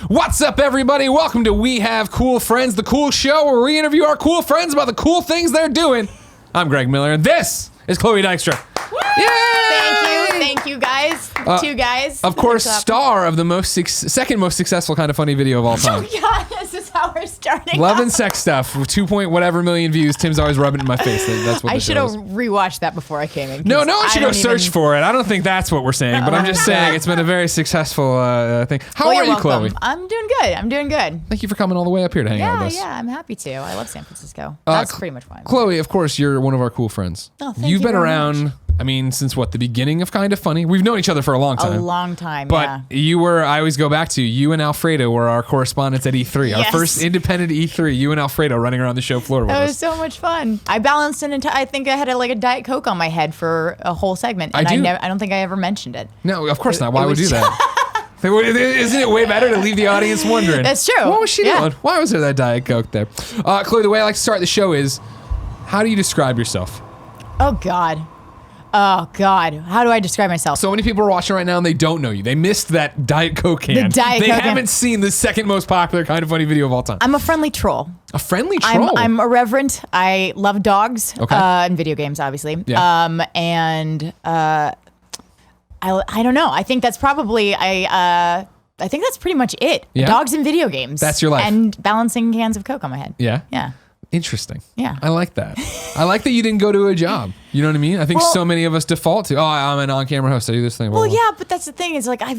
What's up, everybody? Welcome to We Have Cool Friends, the cool show where we interview our cool friends about the cool things they're doing. I'm Greg Miller, and this is Chloe Dykstra. Yay! Thank you, guys. Two guys. Of course, star of the second most successful kind of funny video of all time. Oh yeah, this is how we're starting. Love and sex stuff with 2 point whatever million views. Tim's always rubbing it in my face. That's what I should have rewatched that before I came in. No one should go search for it. I don't think that's what we're saying, but I'm just saying it's been a very successful thing. How are you, Chloe? I'm doing good. Thank you for coming all the way up here to hang out with us. Yeah, I'm happy to. I love San Francisco. That's pretty much why. Chloe, of course, you're one of our cool friends. Oh, thank you. You've been very around. much. I mean, since what, the beginning of Kind of Funny? We've known each other for a long time. A long time, but you were, I always go back to, you and Alfredo were our correspondents at E3. Yes. Our first independent E3, you and Alfredo running around the show floor with us. That was so much fun. I balanced an entire, I think I had a Diet Coke on my head for a whole segment. And I don't think I ever mentioned it. No, of course not. Why would you do that? Isn't it way better to leave the audience wondering? That's true. What was she doing? Why was there that Diet Coke there? Chloe, the way I like to start the show is, how do you describe yourself? Oh, God. How do I describe myself? So many people are watching right now and they don't know you. They missed that Diet Coke can. They haven't seen the second most popular Kind of Funny video of all time. I'm a friendly troll. A friendly troll? I'm irreverent. I love dogs. Okay. And video games, obviously. Yeah. I don't know. I think that's probably I think that's pretty much it. Yeah? Dogs and video games. That's your life. And balancing cans of Coke on my head. Yeah? Yeah. Interesting. Yeah. I like that. I like that you didn't go to a job. You know what I mean? I think so many of us default to, I'm an on-camera host. I do this thing. Well, yeah, but that's the thing. Is like I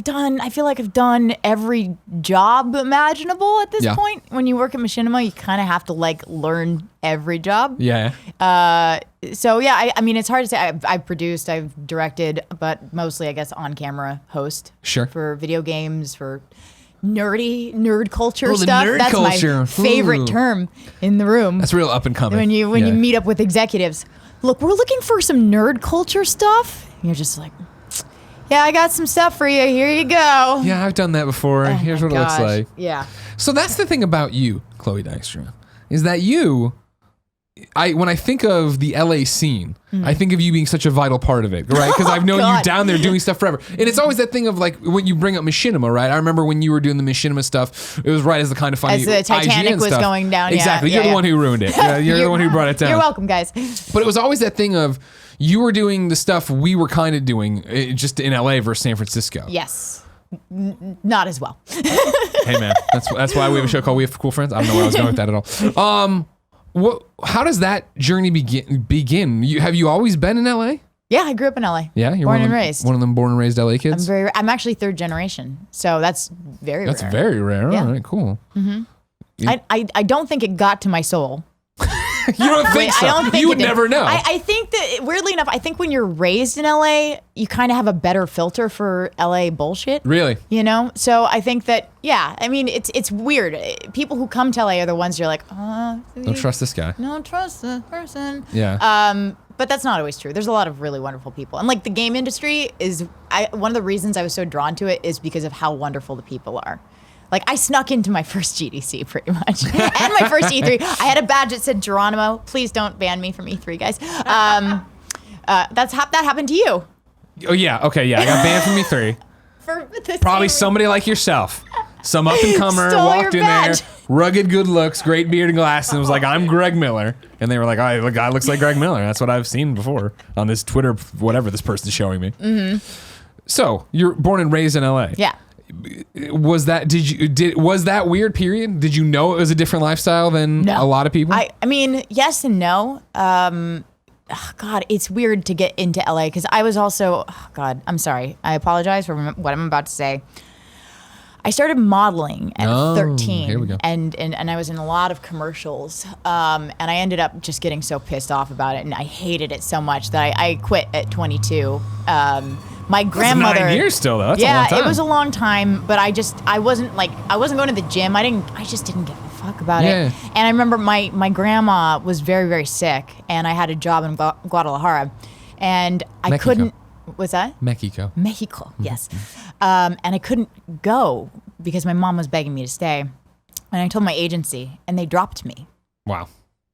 feel like I've done every job imaginable at this point. When you work at Machinima, you kind of have to learn every job. Yeah. So yeah, I mean, it's hard to say. I've produced, I've directed, but mostly, I guess, on-camera host. Sure. For video games, for nerd culture the stuff. Nerd That's culture. my favorite term in the room. That's real up and coming. When you meet up with executives, look, we're looking for some nerd culture stuff. You're just like, yeah, I got some stuff for you. Here you go. Yeah, I've done that before. Here's what it looks like. Yeah. So that's the thing about you, Chloe Dykstra, is that when I think of the LA scene, I think of you being such a vital part of it, right? Because I've known you down there doing stuff forever. And it's always that thing of when you bring up Machinima, right? I remember when you were doing the Machinima stuff, it was right as the Kind of Funny as the Titanic was going down. Exactly. You're the one who ruined it. You're the one who brought it down. You're welcome, guys. But it was always that thing of you were doing the stuff we were kind of doing just in LA versus San Francisco. Yes. Not as well. Hey, man. That's why we have a show called We Have Cool Friends. I don't know where I was going with that at all. How does that journey begin? Have you always been in LA? Yeah, I grew up in LA. Yeah, you're born and raised. One of them born and raised LA kids. I'm actually third generation, so that's very rare. That's very rare. Yeah. All right, cool. Mm-hmm. I don't think it got to my soul. You don't think so? I don't think you would never know. I think that, weirdly enough, I think when you're raised in LA, you kind of have a better filter for LA bullshit. Really? You know? So I think that, yeah, I mean, it's weird. People who come to LA are the ones you're like, don't trust this guy. Don't trust this person. Yeah. But that's not always true. There's a lot of really wonderful people. And the game industry is, one of the reasons I was so drawn to it is because of how wonderful the people are. I snuck into my first GDC pretty much, and my first E3. I had a badge that said Geronimo. Please don't ban me from E3, guys. That happened to you. Oh yeah, okay, yeah. I got banned from E3. Probably somebody like yourself, some up and comer walked in there, rugged good looks, great beard and glasses, and was like, "I'm Greg Miller," and they were like, "Oh, the guy looks like Greg Miller." That's what I've seen before on this Twitter, whatever this person's showing me. Mm-hmm. So you're born and raised in LA. Yeah. Was that weird period? Did you know it was a different lifestyle than a lot of people? I mean, yes and no. God, it's weird to get into LA because I was also, God, I'm sorry. I apologize for what I'm about to say. I started modeling at 13. Here we go. And I was in a lot of commercials. And I ended up just getting so pissed off about it. And I hated it so much that I quit at 22. My grandmother. 9 years still, though. That's a long time. It was a long time, but I wasn't going to the gym. I just didn't give a fuck about it. And I remember my grandma was very, very sick, and I had a job in Guadalajara, and I couldn't. What's that? Mexico, yes. And I couldn't go because my mom was begging me to stay, and I told my agency, and they dropped me. Wow.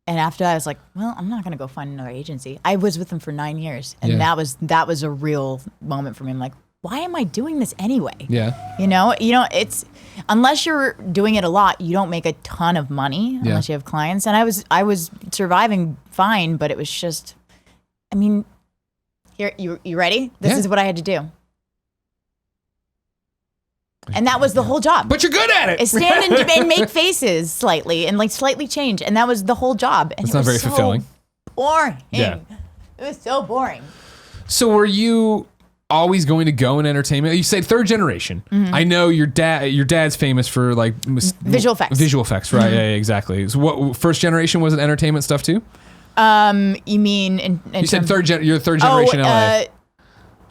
And after that, I was like, well, I'm not going to go find another agency. I was with them for 9 years. And that was a real moment for me. I'm like, why am I doing this anyway? Yeah. It's unless you're doing it a lot, you don't make a ton of money unless you have clients. And I was surviving fine, but it was just, I mean, here, you ready? This is what I had to do. And that was the whole job. But you're good at it. Stand and make faces slightly and like slightly change. And that was the whole job. And it's not very fulfilling. Boring. Yeah. It was so boring. So were you always going to go in entertainment? You said third generation. I know your dad's famous for like visual effects. Visual effects, right? Yeah, exactly. So what first generation was it entertainment stuff too? You mean in you said you're third generation LA.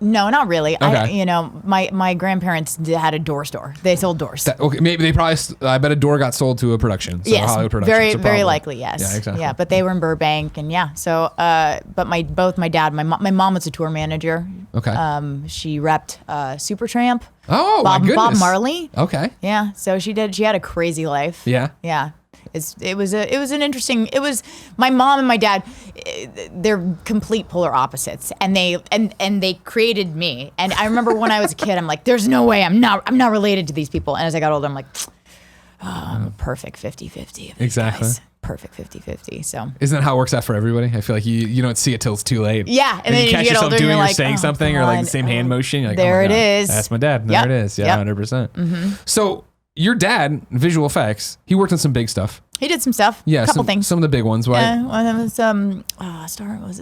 No, not really. Okay. My grandparents had a door store. They sold doors. Okay, maybe they probably. I bet a door got sold to a production. So yes, Hollywood production. very, so very likely. Yes. Yeah, exactly. Yeah, but they were in Burbank, and So, but both my dad, my mom was a tour manager. Okay. She repped Supertramp. Oh, my goodness. Bob Marley. Okay. Yeah. So she did. She had a crazy life. Yeah. Yeah. It was an interesting. It was my mom and my dad. They're complete polar opposites, and they created me. And I remember when I was a kid, I'm like, "There's no way I'm not related to these people." And as I got older, I'm like, I'm a perfect 50-50. Exactly. Guys. Perfect 50-50. So isn't that how it works out for everybody? I feel like you don't see it till it's too late. Yeah, and then you catch yourself doing or saying oh, something God. or like the same hand motion. You're like, there oh it is. That's my dad. There it is. Yeah, 100%. Mm-hmm. So your dad, visual effects, he worked on some big stuff. He did some stuff. Yeah, a couple things. Some of the big ones, right? Yeah, one of them was Star Wars.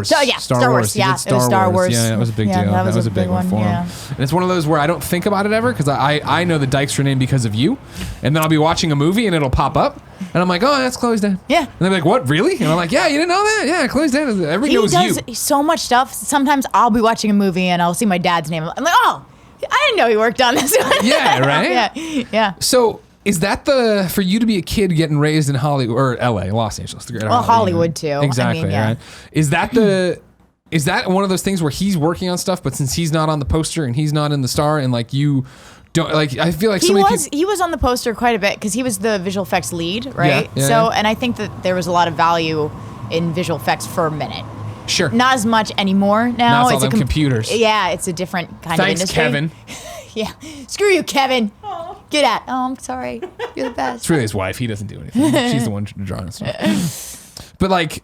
So, yeah, Star Wars. Yeah, it was Star Wars. Yeah, that was a big deal. That was a big one for him. Yeah. And it's one of those where I don't think about it ever because I know the Dykstra name because of you, and then I'll be watching a movie and it'll pop up, and I'm like, oh, that's Chloe's dad. Yeah. And they're like, what, really? And I'm like, yeah, you didn't know that? Yeah, Chloe's dad. Everybody knows you. He does so much stuff. Sometimes I'll be watching a movie and I'll see my dad's name. I'm like, oh, I didn't know he worked on this one. Yeah, right? Yeah. So is that for you to be a kid getting raised in Hollywood or LA, Los Angeles, the greater Hollywood too. Exactly, right? Is that one of those things where he's working on stuff, but since he's not on the poster and he's not in the star and like you don't like, I feel like he was on the poster quite a bit because he was the visual effects lead, right? Yeah. And I think that there was a lot of value in visual effects for a minute. Sure. Not as much anymore now. Now it's all them computers. Yeah, it's a different kind of industry. Kevin. Yeah. Screw you, Kevin. Get out. Oh, I'm sorry. You're the best. It's really his wife. He doesn't do anything. She's the one drawing stuff. But like,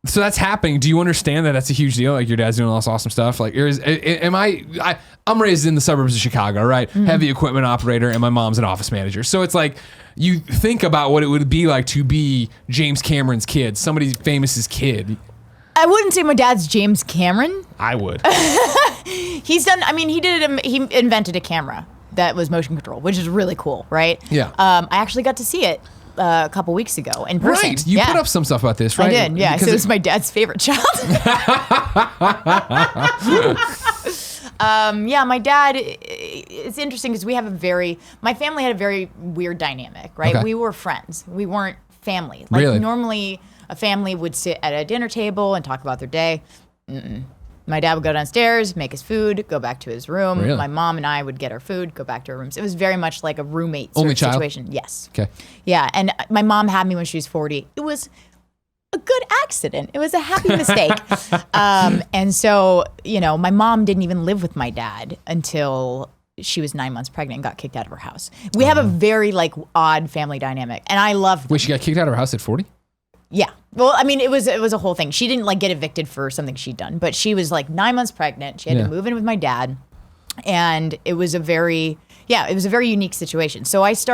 so that's happening. Do you understand that that's a huge deal? Like your dad's doing all this awesome stuff. Like, I'm raised in the suburbs of Chicago, right? Mm-hmm. Heavy equipment operator, and my mom's an office manager. So it's like you think about what it would be like to be James Cameron's kid, somebody famous's kid. I wouldn't say my dad's James Cameron. I would. He invented a camera that was motion control, which is really cool, right? Yeah. I actually got to see it a couple weeks ago in person. Right. You put up some stuff about this, right? I did, yeah. So it's my dad's favorite child. My dad, it's interesting because my family had a very weird dynamic, right? Okay. We were friends. We weren't family. Really? Normally a family would sit at a dinner table and talk about their day. My dad would go downstairs, make his food, go back to his room. Really? My mom and I would get our food, go back to our rooms. It was very much like a roommate Only child? situation. Yes. Okay. Yeah, and my mom had me when she was 40. It was a good accident. It was a happy mistake. And so, my mom didn't even live with my dad until she was 9 months pregnant and got kicked out of her house. We have a very odd family dynamic, and I love. Wait, she got kicked out of her house at 40? Yeah. Well, I mean, it was a whole thing. She didn't get evicted for something she'd done, but she was 9 months pregnant. She had to move in with my dad, and it was a very unique situation. So I was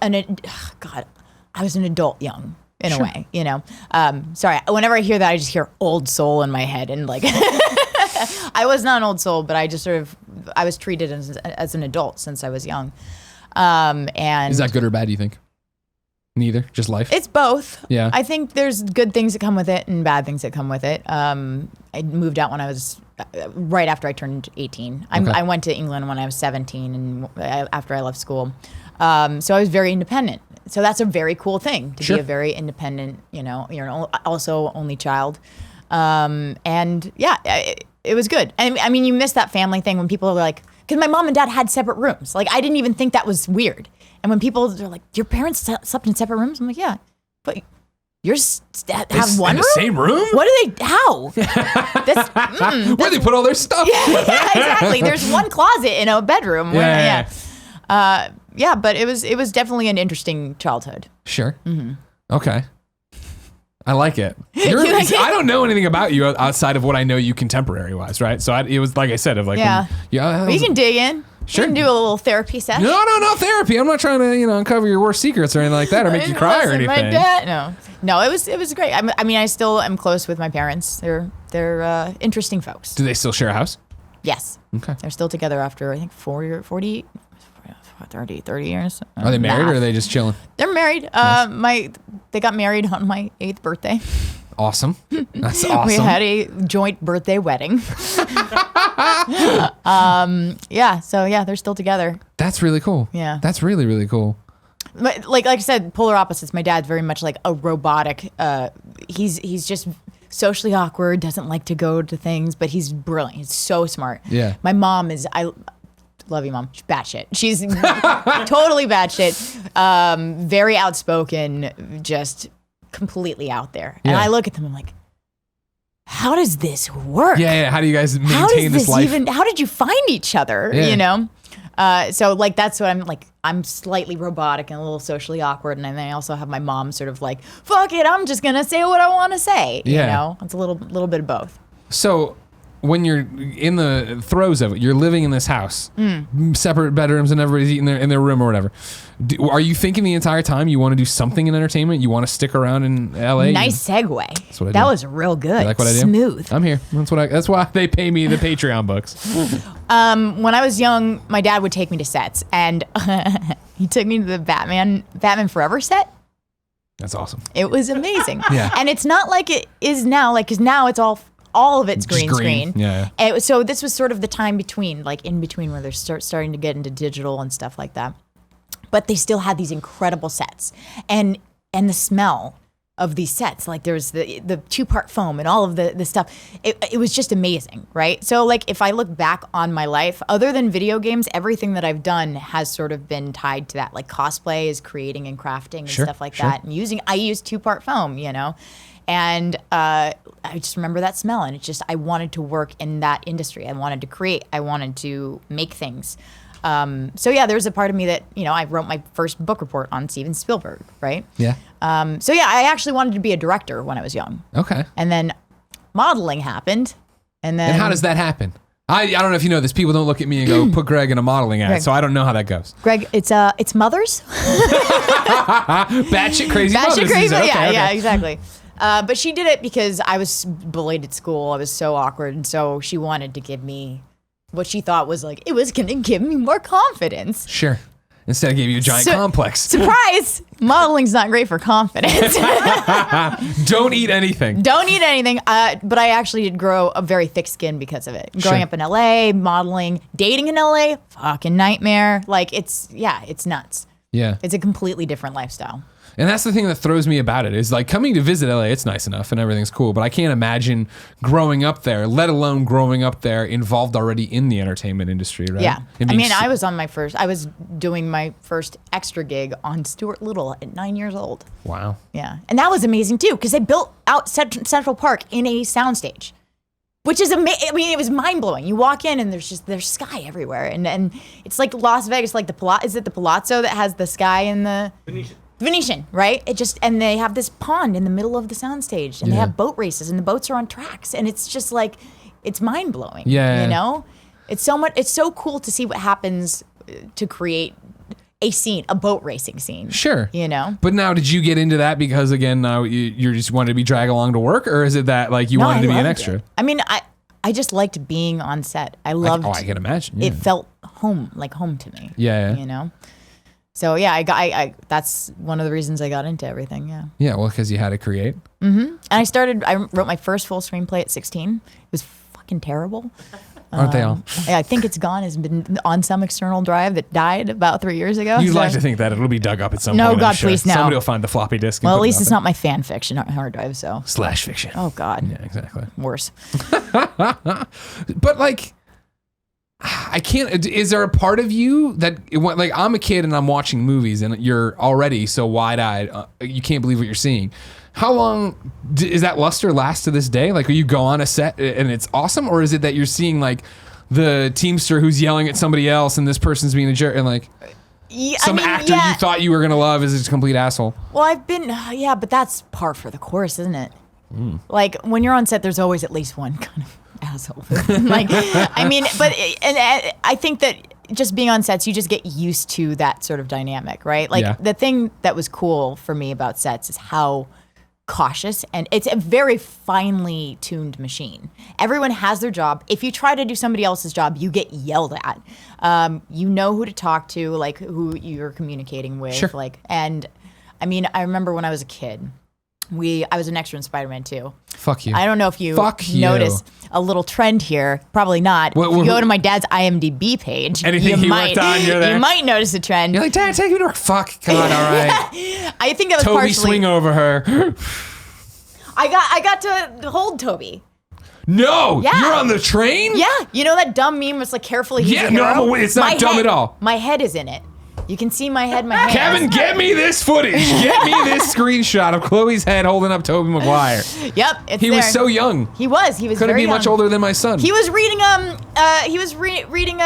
an adult young in a way, Sorry, whenever I hear that, I just hear old soul in my head, and I was not an old soul, but I just I was treated as an adult since I was young. And is that good or bad, do you think? Neither, just life? It's both. Yeah. I think there's good things that come with it and bad things that come with it. I moved out when I was right after I turned 18. Okay. I went to England when I was 17 and after I left school. So I was very independent. So that's a very cool thing to be a very independent, you're also only child. It was good. I mean, you miss that family thing when people are like, because my mom and dad had separate rooms. Like I didn't even think that was weird. And when people are like, "Your parents slept in separate rooms," I'm like, "Yeah, but yours have one in room? the same room? What do they? How? Where do they put all their stuff? Yeah, exactly. There's one closet in a bedroom. Yeah. But it was definitely an interesting childhood. Sure. Mm-hmm. Okay. I like it. I don't know anything about you outside of what I know you contemporary wise, right? So it was like I said, of like, we can dig in. Sure. We can do a little therapy session. No therapy. I'm not trying to, uncover your worst secrets or anything like that or make you cry or anything. My dad, no, it was great. I mean, I still am close with my parents. They're interesting folks. Do they still share a house? Yes. Okay. They're still together after I think 30 years. Are they married or are they just chilling? They're married. Nice. They got married on my 8th birthday. Awesome. That's awesome. We had a joint birthday wedding. They're still together. That's really cool. Yeah. That's really, really cool. But like I said, polar opposites. My dad's very much like a robotic. He's just socially awkward, doesn't like to go to things, but he's brilliant. He's so smart. Yeah. My mom is, I love you, Mom. She's batshit. She's totally batshit. Very outspoken, just completely out there. And I look at them, I'm like, how does this work? Yeah. How do you guys maintain this life? How did you find each other? Yeah. So like that's what I'm like. I'm slightly robotic and a little socially awkward, and then I also have my mom sort of like, fuck it, I'm just gonna say what I want to say. Yeah. It's a little bit of both. So when you're in the throes of it, you're living in this house, separate bedrooms, and everybody's eating in their room or whatever. Are you thinking the entire time you want to do something in entertainment? You want to stick around in LA? Nice segue. That's what I do. That was real good. You like what I do? Smooth. I'm here. That's why they pay me the Patreon bucks. When I was young, my dad would take me to sets, and he took me to the Batman Forever set. That's awesome. It was amazing. Yeah. And it's not like it is now, like, because now it's all of it's green screen. Yeah. And so this was sort of the time between, like in between where they're starting to get into digital and stuff like that. But they still had these incredible sets, and the smell of these sets, like there was the 2-part foam and all of the stuff. It was just amazing, right? So like if I look back on my life, other than video games, everything that I've done has sort of been tied to that. Like cosplay is creating and crafting and stuff like that. And I use 2-part foam, and I just remember that smell, and I wanted to work in that industry. I wanted to create. I wanted to make things. There's a part of me that, I wrote my first book report on Steven Spielberg, right? Yeah. I actually wanted to be a director when I was young. Okay. And then modeling happened. And how does that happen? I don't know if you know this. People don't look at me and go, put Greg in a modeling ad. So I don't know how that goes. Greg, it's mothers. Batshit crazy mothers. Batshit crazy, okay. Yeah, exactly. But she did it because I was bullied at school. I was so awkward. And so she wanted to give me what she thought was like, it was going to give me more confidence. Sure. Instead, I gave you a giant complex. Surprise! Modeling's not great for confidence. Don't eat anything. Don't eat anything. But I actually did grow a very thick skin because of it. Growing up in LA, modeling, dating in LA, fucking nightmare. Like, it's nuts. Yeah. It's a completely different lifestyle. And that's the thing that throws me about it is like coming to visit LA, it's nice enough and everything's cool, but I can't imagine growing up there, let alone growing up there involved already in the entertainment industry, right? Yeah. I was doing my first extra gig on Stuart Little at 9 years old. Wow. Yeah. And that was amazing too, because they built out Central Park in a soundstage. Which is amazing. I mean, it was mind blowing. You walk in and there's sky everywhere, and it's like Las Vegas, like is it the Palazzo that has the sky in the Venetian, right? And they have this pond in the middle of the soundstage, and they have boat races, and the boats are on tracks, and it's just like it's mind blowing. Yeah, it's so much. It's so cool to see what happens to create a scene, a boat racing scene. Sure. But now, did you get into that because, again, now you just wanted to be dragged along to work, or is it that like you wanted to be an extra? It. I mean, I just liked being on set. I loved. I can imagine. Yeah. It felt home to me. Yeah. So yeah, I that's one of the reasons I got into everything. Yeah. Yeah. Well, because you had to create. Mm-hmm. And I wrote my first full screenplay at 16. It was fucking terrible. Aren't they all? I think it's gone. It's been on some external drive that died about 3 years ago. You'd like to think that it'll be dug up at some point. No, God, please, no. Somebody will find the floppy disk. Well, at least it's not my fan fiction hard drive, so. / fiction. Oh, God. Yeah, exactly. Worse. But like, I can't. Is there a part of you that, like, I'm a kid and I'm watching movies and you're already so wide-eyed, you can't believe what you're seeing. How long is that luster last to this day? Like, you go on a set and it's awesome, or is it that you're seeing like the Teamster who's yelling at somebody else and this person's being a jerk and like some actor you thought you were gonna love is a complete asshole? Well, I've been but that's par for the course, isn't it? Like when you're on set, there's always at least one kind of asshole. Like, I mean, and I think that just being on sets, you just get used to that sort of dynamic, right? Like the thing that was cool for me about sets is how cautious, and it's a very finely tuned machine. Everyone has their job. If you try to do somebody else's job, you get yelled at. You know who to talk to, like who you're communicating with. Sure. Like, and I mean, I remember when I was a kid, I was an extra in Spider-Man 2. Fuck you. I don't know if you noticed a little trend here. Probably not. If you go to my dad's IMDb page, anything he worked on, you're there. You might notice a trend. You're like, Dad, take me to work. Fuck. Come on, all right. I think that was Toby, partially. swing over her. I got to hold Toby. No, you're on the train? Yeah. You know that dumb meme was like, carefully, he's a hero? No, it's not dumb at all. My head is in it. You can see my head, my hands. Kevin, get me this footage. Get me this screenshot of Chloe's head holding up Tobey Maguire. Yep, it's He was so young. He was Couldn't very be young. much older than my son. He was reading reading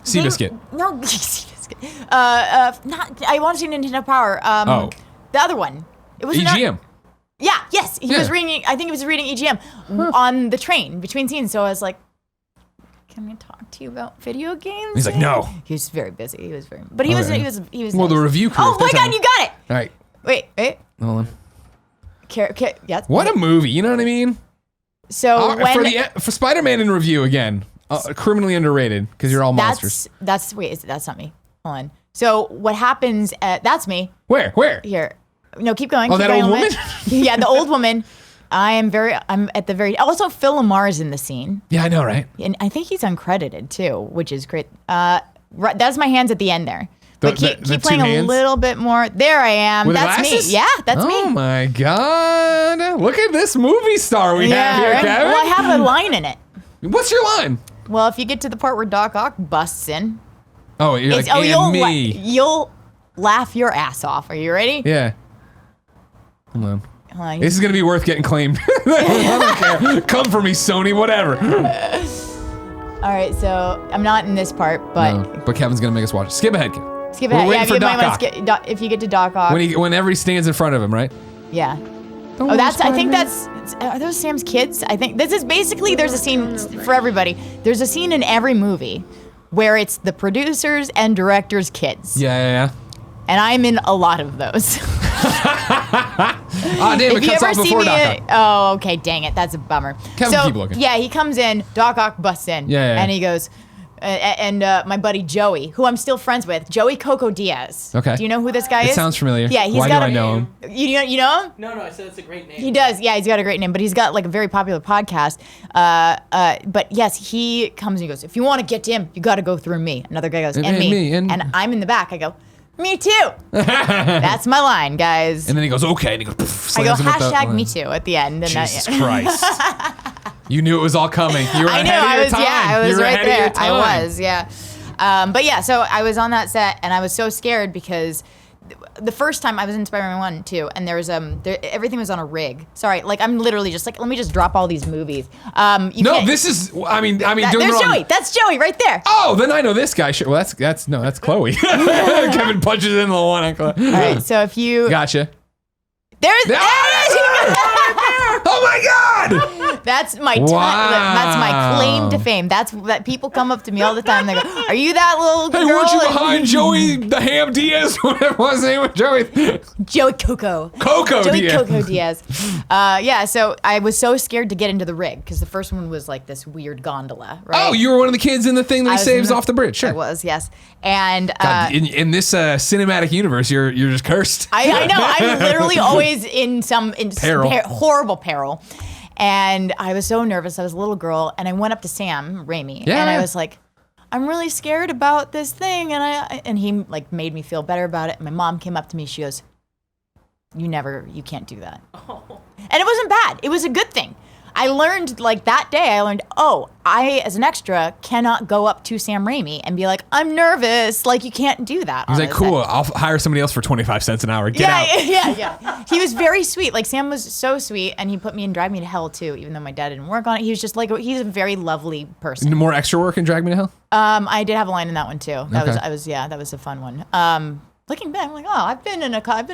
Seabiscuit. No, Seabiscuit. Not. I want to say Nintendo Power. The other one. It was EGM. Yes. He was reading. I think he was reading EGM on the train between scenes. So I was like, "Can I talk to you about video games?" He's like, "No." He was very busy. He was very. But he was. Well, the review crew. Oh my God, you got it. All right. Wait. Hold on. Yes. What a movie. You know what I mean? So for Spider-Man in review again, criminally underrated because you're all monsters. That's not me. Hold on. So what happens? That's me. Where? Here. No, keep going. Oh, that old woman? Yeah, the old woman. I'm at the very. Also, Phil Lamar's in the scene. Yeah, I know, right? And I think he's uncredited too, which is great. That's my hands at the end there. But keep playing a little bit more. There I am. With that's glasses? me. Yeah, that's me. Oh my God! Look at this movie star we have here, right? Kevin. Well, I have a line in it. What's your line? Well, if you get to the part where Doc Ock busts in. Oh, you're like, and me. You'll laugh your ass off. Are you ready? Yeah. Hold on. This is gonna be worth getting claimed. I don't care. Come for me, Sony. Whatever. All right, so I'm not in this part, but Kevin's gonna make us watch it. Skip ahead, Kevin. Skip ahead. We're waiting for Doc Ock. If you get to Doc Ock. Whenever he stands in front of him, right? Yeah. I think that's. Are those Sam's kids? I think this is basically. There's a scene for everybody. There's a scene in every movie where it's the producers and directors' kids. Yeah. And I'm in a lot of those. Damn, it cuts off before Doc Ock. Oh, okay, dang it, that's a bummer. Kevin, keep looking. Yeah, he comes in, Doc Ock busts in, and he goes, my buddy Joey, who I'm still friends with, Joey Coco Diaz. Okay. Do you know who this guy is? It sounds familiar. Yeah, Why do I know him? You know him? No, I said it's a great name. He does. Yeah, he's got a great name, but he's got like a very popular podcast. But yes, he comes and he goes, if you want to get to him, you got to go through me. Another guy goes, and me. And I'm in the back. I go, me too. That's my line, guys. And then he goes, okay. And he goes, poof, I go, hashtag me too at the end. And Jesus Christ. You knew it was all coming. You were I ahead of your time. Yeah, I was right there. I was, yeah. But yeah, so I was on that set and I was so scared because the first time I was in Spider-Man 1 too, and there was everything was on a rig. Sorry, like I'm literally just like, let me just drop all these movies. This is I mean there's Joey. That's Joey right there. Oh, then I know this guy. Well, that's Chloe. Kevin punches in the one on Chloe. All right, so if you gotcha. There it is. Oh my God! That's my that's my claim to fame. That people come up to me all the time. And they go, "Are you that little girl?" Hey, weren't you behind Joey the Ham Diaz? Whatever was his name was Joey Coco Diaz. Yeah. So I was so scared to get into the rig because the first one was like this weird gondola. Right? Oh, you were one of the kids in the thing that he saves off the bridge. Sure. I was. Yes. And God, in this cinematic universe, you're just cursed. I know. I'm literally always in peril. Horrible peril. And I was so nervous. I was a little girl, and I went up to Sam Raimi, and I was like, "I'm really scared about this thing," and he like made me feel better about it. And my mom came up to me. She goes, "You can't do that." Oh. And it wasn't bad. It was a good thing. I learned like that day. I learned, I as an extra cannot go up to Sam Raimi and be like, I'm nervous. Like you can't do that. He's like, cool. I'll hire somebody else for 25 cents an hour. Get out. Yeah. He was very sweet. Like Sam was so sweet, and he put me in Drive Me to Hell too, even though my dad didn't work on it. He was just like, he's a very lovely person. More extra work in Drag Me to Hell? I did have a line in that one too. That was a fun one. Looking back, I'm like, I've been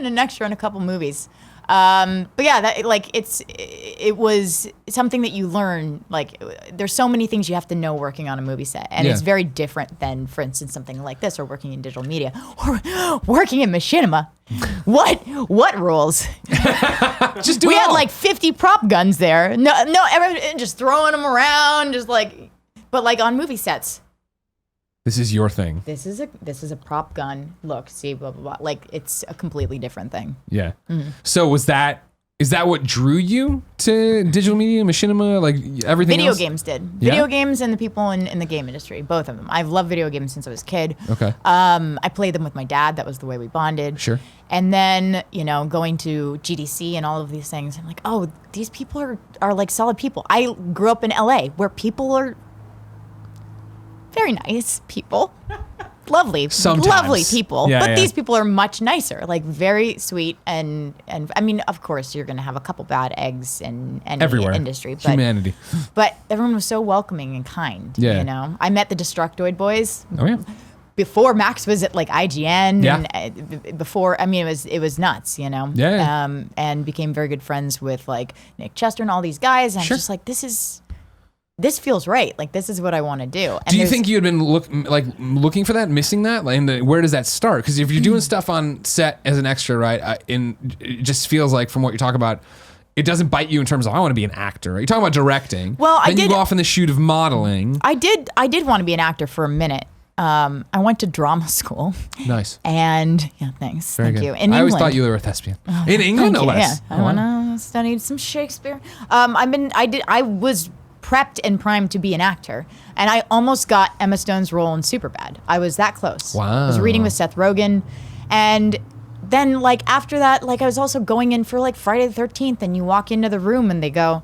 an extra in a couple movies. But yeah, that like it was something that you learn. Like there's so many things you have to know working on a movie set, and it's very different than, for instance, something like this or working in digital media or working in machinima. What rules? Just do we it had all. like 50 prop guns there. No, everyone just throwing them around, just like, but like on movie sets. This is your thing. This is a prop gun. Look, see, blah blah blah. Like it's a completely different thing. Yeah. Mm-hmm. So is that what drew you to digital media, machinima, like everything Video else? games did. Yeah? Video games and the people in the game industry, both of them. I've loved video games since I was a kid. Okay. I played them with my dad. That was the way we bonded. Sure. And then, going to GDC and all of these things, I'm like, these people are like solid people. I grew up in LA where people are very nice people. Lovely people. Yeah, but these people are much nicer, like very sweet. And I mean, of course, you're going to have a couple bad eggs in any everywhere. industry. But, Humanity. But everyone was so welcoming and kind, I met the Destructoid boys. Oh, yeah. Before Max was at like IGN, Yeah. and before, I mean, it was nuts, Yeah. And became very good friends with like Nick Chester and all these guys. And Sure. I'm just like, this feels right. Like this is what I want to do. And do you think you had been looking for that, missing that? Like, where does that start? Because if you're doing stuff on set as an extra, right, it just feels like from what you're talking about, it doesn't bite you in terms of I want to be an actor. Right? You're talking about directing. Well, then you go off in the shoot of modeling. I did want to be an actor for a minute. I went to drama school. Nice. And thanks. Thank you. In I England. always thought you were a thespian. In England, no less. Yeah, I want to study some Shakespeare. I was prepped and primed to be an actor, and I almost got Emma Stone's role in Superbad. I was that close. Wow. I was reading with Seth Rogen, and then like after that, like I was also going in for like Friday the 13th, and you walk into the room and they go,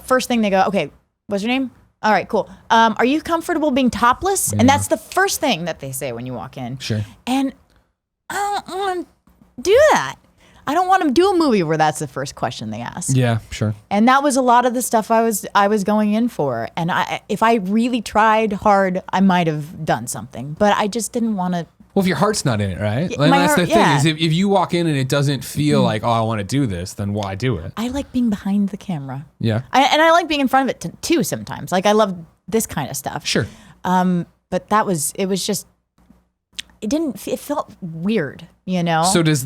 first thing they go, okay, what's your name? All right, cool. Are you comfortable being topless? Yeah. And that's the first thing that they say when you walk in. Sure. And I don't want to do that. I don't want to do a movie where that's the first question they ask. Yeah, sure. And that was a lot of the stuff I was going in for. And if I really tried hard, I might have done something. But I just didn't want to. Well, if your heart's not in it, right? Yeah, like, that's heart, the thing is if you walk in and it doesn't feel like, I want to do this, then why do it? I like being behind the camera. Yeah. And I like being in front of it too sometimes. Like I love this kind of stuff. Sure. But it felt weird, So does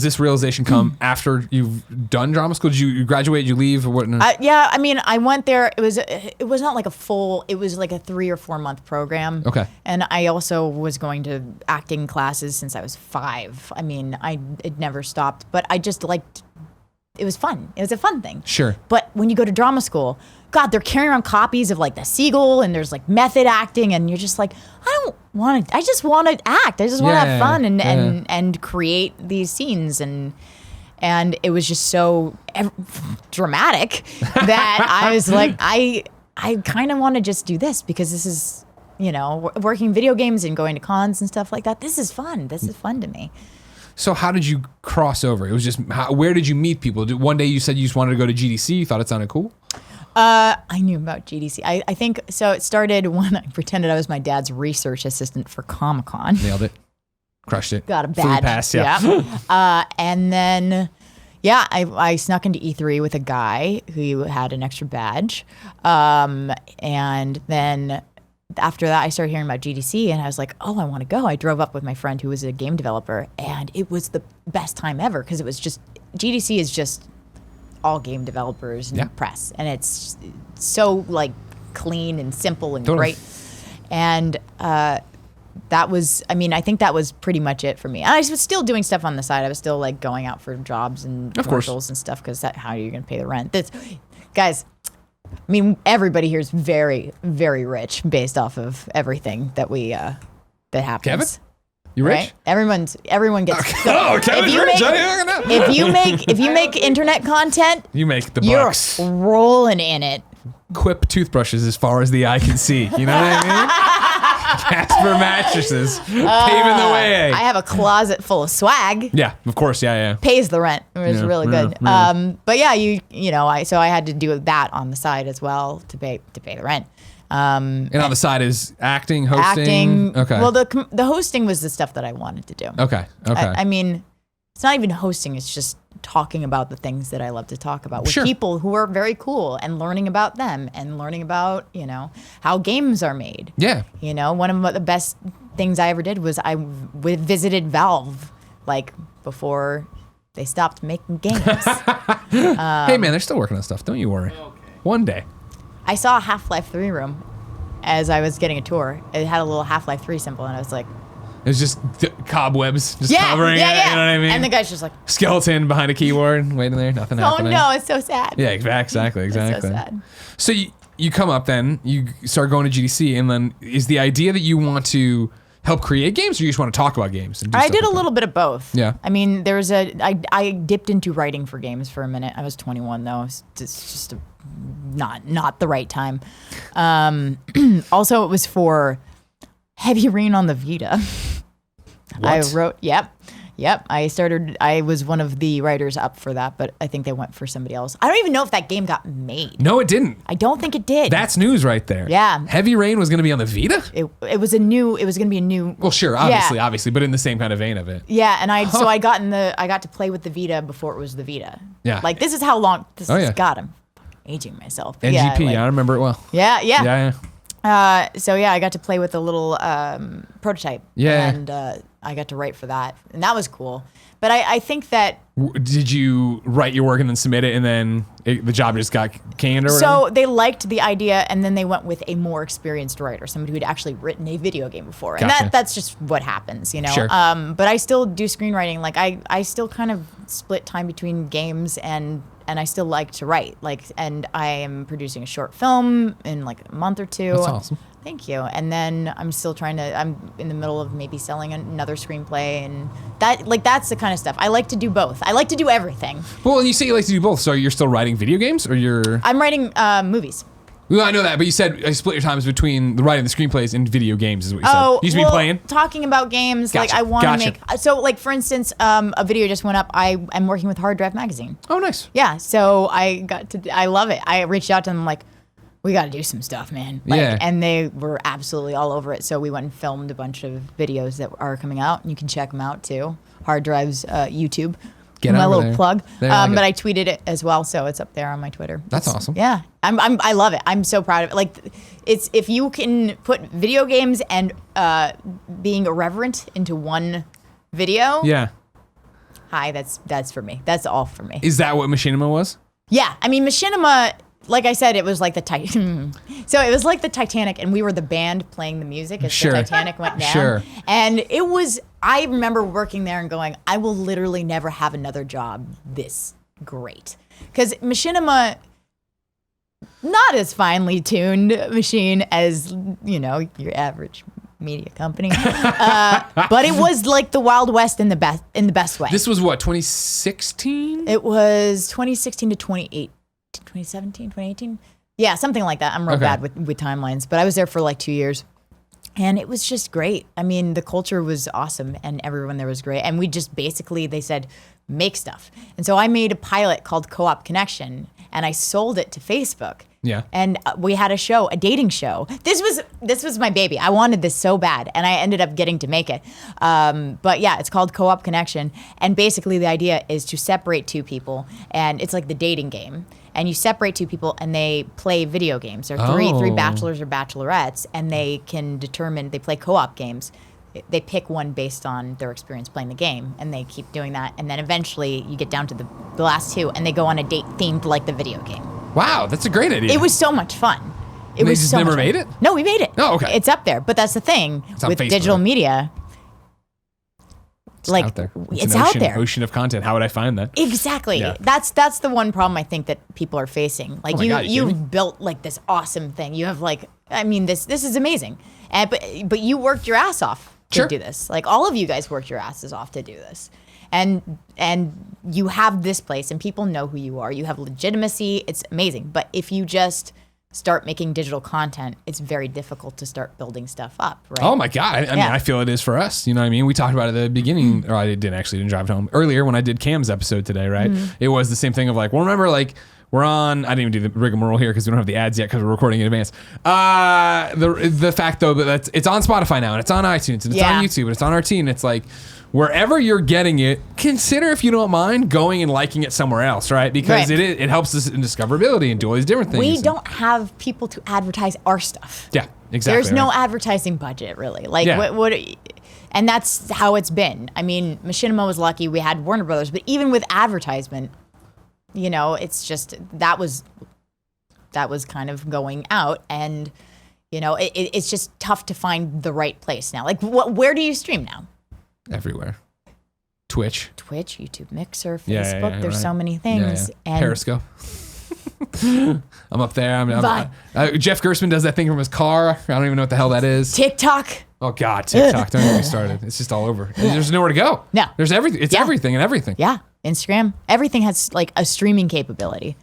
this realization come after you've done drama school? Did you graduate? Did you leave? Or what? Yeah, I mean, I went there. It was not like it was like a 3 or 4 month program. Okay. And I also was going to acting classes since I was 5. I mean, it never stopped, but I just liked. It was fun. It was a fun thing. Sure. But when you go to drama school, God, they're carrying around copies of like The Seagull, and there's like method acting, and you're just like, I just want to act. I just want to have fun and create these scenes, and it was just so dramatic that I was like, I kind of want to just do this because this is, working video games and going to cons and stuff like that. This is fun. This is fun to me. So how did you cross over? It was just, where did you meet people? One day you said you just wanted to go to GDC. You thought it sounded cool? I knew about GDC. I think, so it started when I pretended I was my dad's research assistant for Comic-Con. Nailed it. Crushed it. Got a Free bad pass, yeah. And then, I snuck into E3 with a guy who had an extra badge. And then after that, I started hearing about GDC, and I was like, I want to go. I drove up with my friend who was a game developer, and it was the best time ever because it was just, GDC is just all game developers and press, and it's so like clean and simple and great. And that was, I think that was pretty much it for me. And I was still doing stuff on the side. I was still like going out for jobs and commercials and stuff because how are you going to pay the rent? Guys, everybody here is very, very rich based off of everything that that happens. Kevin? You rich? Right? Everyone gets. Okay. Oh, Kevin's rich. I don't know. If you make internet content, you make the you're bucks. rolling in it. Quip toothbrushes as far as the eye can see. You know what I mean? Casper mattresses paving the way. I have a closet full of swag. Yeah, of course. Yeah. Pays the rent. It was really good. Yeah. But yeah, I had to do that on the side as well to pay the rent. And on the side is acting, hosting. Okay. Well, the hosting was the stuff that I wanted to do. Okay. I mean, it's not even hosting. It's just talking about the things that I love to talk about with people who are very cool and learning about them and learning about, how games are made. Yeah. One of the best things I ever did was I visited Valve, like, before they stopped making games. Hey, man, they're still working on stuff. Don't you worry. Okay. One day. I saw a Half-Life 3 room as I was getting a tour. It had a little Half-Life 3 symbol, and I was like... It was just cobwebs just covering it, you know what I mean? And the guy's just like... Skeleton behind a keyboard, waiting there, nothing happening. Oh, no, it's so sad. Yeah, exactly. It's so sad. So you come up then, you start going to GDC, and then is the idea that you want to help create games, or you just want to talk about games? I did a little bit of both. Yeah. I mean, I dipped into writing for games for a minute. I was 21, though. It's just not the right time. Also, it was for Heavy Rain on the Vita. What? I wrote, yep. I was one of the writers up for that, but I think they went for somebody else. I don't even know if that game got made. No, it didn't. I don't think it did. That's news right there. Yeah. Heavy Rain was going to be on the Vita? It was going to be a new. Well, sure, obviously, but in the same kind of vein of it. Yeah, and I got to play with the Vita before it was the Vita. Yeah. Like, this is how long God, I'm aging myself. But NGP, I remember it well. Yeah. Yeah. I got to play with a little prototype. Yeah. And I got to write for that, and that was cool. But I think that... Did you write your work and then submit it, and then the job just got canned or whatever? So they liked the idea, and then they went with a more experienced writer, somebody who'd actually written a video game before. And Gotcha. that's just what happens, Sure. But I still do screenwriting. Like, I still kind of split time between games and I still like to write. Like, and I am producing a short film in like a month or two. That's awesome. Thank you. And then I'm in the middle of maybe selling another screenplay, and that's the kind of stuff. I like to do both. I like to do everything. Well, and you say you like to do both, so you're still writing video games, or you're... I'm writing movies. Well, I know that, but you said I split your times between the writing the screenplays and video games is what you said. You used to be playing? Talking about games, Gotcha. like I want to Gotcha. make... So, like, for instance, a video just went up. I'm working with Hard Drive Magazine. Oh, nice. Yeah, so I love it. I reached out to them like, we got to do some stuff, man. Like, Yeah. And they were absolutely all over it. So we went and filmed a bunch of videos that are coming out, and you can check them out too. Hard Drive's YouTube. Get my over little there. plug. There, I like but it. I tweeted it as well, so it's up there on my Twitter. That's awesome. Yeah, I love it. I'm so proud of it. Like, it's if you can put video games and being irreverent into one video. Yeah. Hi, that's for me. That's all for me. Is that what Machinima was? Yeah, I mean, Machinima, like I said, it was like so it was like the Titanic, and we were the band playing the music as Sure. the Titanic went down. Sure. And it was, I remember working there and going, I will literally never have another job this great. Because Machinima, not as finely tuned machine as, your average media company. But it was like the Wild West in the best way. This was what, 2016? It was 2016 to 2017, 2018? Yeah, something like that. I'm real bad with timelines, but I was there for like 2 years. And it was just great. I mean, the culture was awesome, and everyone there was great. And we just basically, they said, make stuff. And so I made a pilot called Co-op Connection, and I sold it to Facebook. Yeah. And we had a show, a dating show. This was my baby. I wanted this so bad, and I ended up getting to make it. But yeah, it's called Co-op Connection. And basically the idea is to separate two people, and it's like the dating game. And you separate two people, and they play video games. There are three bachelors or bachelorettes, and they can determine, they play co-op games. They pick one based on their experience playing the game, and they keep doing that. And then eventually you get down to the last two, and they go on a date themed like the video game. Wow, that's a great idea. It was so much fun. They just never made it? No, we made it. Oh, okay. It's up there. But that's the thing with Facebook. digital media. It's like, out there. It's an out ocean, there. Ocean of content. How would I find that? Exactly. Yeah. That's the one problem I think that people are facing. Like, my God, you kidding me? you've built like this awesome thing. You have like, I mean, this is amazing. But you worked your ass off to do this. Like all of you guys worked your asses off to do this. And you have this place and people know who you are. You have legitimacy. It's amazing. But if you just start making digital content, it's very difficult to start building stuff up, right? Oh my God. I mean, I feel it is for us. You know what I mean? We talked about it at the beginning, or I didn't drive it home earlier when I did Cam's episode today, right? It was the same thing of like, well, remember, like, we're on, I didn't even do the rigmarole here because we don't have the ads yet because we're recording in advance. The fact though, that it's on Spotify now and it's on iTunes and it's on YouTube and it's on our team. It's like, wherever you're getting it, consider, if you don't mind, going and liking it somewhere else, right? Because it helps us in discoverability and do all these different things. We don't have people to advertise our stuff. Yeah, exactly. There's no advertising budget, really. Like, what and that's how it's been. I mean, Machinima was lucky we had Warner Brothers, but even with advertisement, you know, it's just that was kind of going out, and you know, it's just tough to find the right place now. Like, where do you stream now? Everywhere. Twitch, YouTube, Mixer, Facebook. There's so many things. And Periscope. I'm up there. Jeff Gerstmann does that thing from his car. I don't even know what the hell that is. TikTok. Oh God, TikTok. Don't get me started. It's just all over. There's nowhere to go. No. There's everything. It's everything and everything. Yeah. Instagram. Everything has like a streaming capability.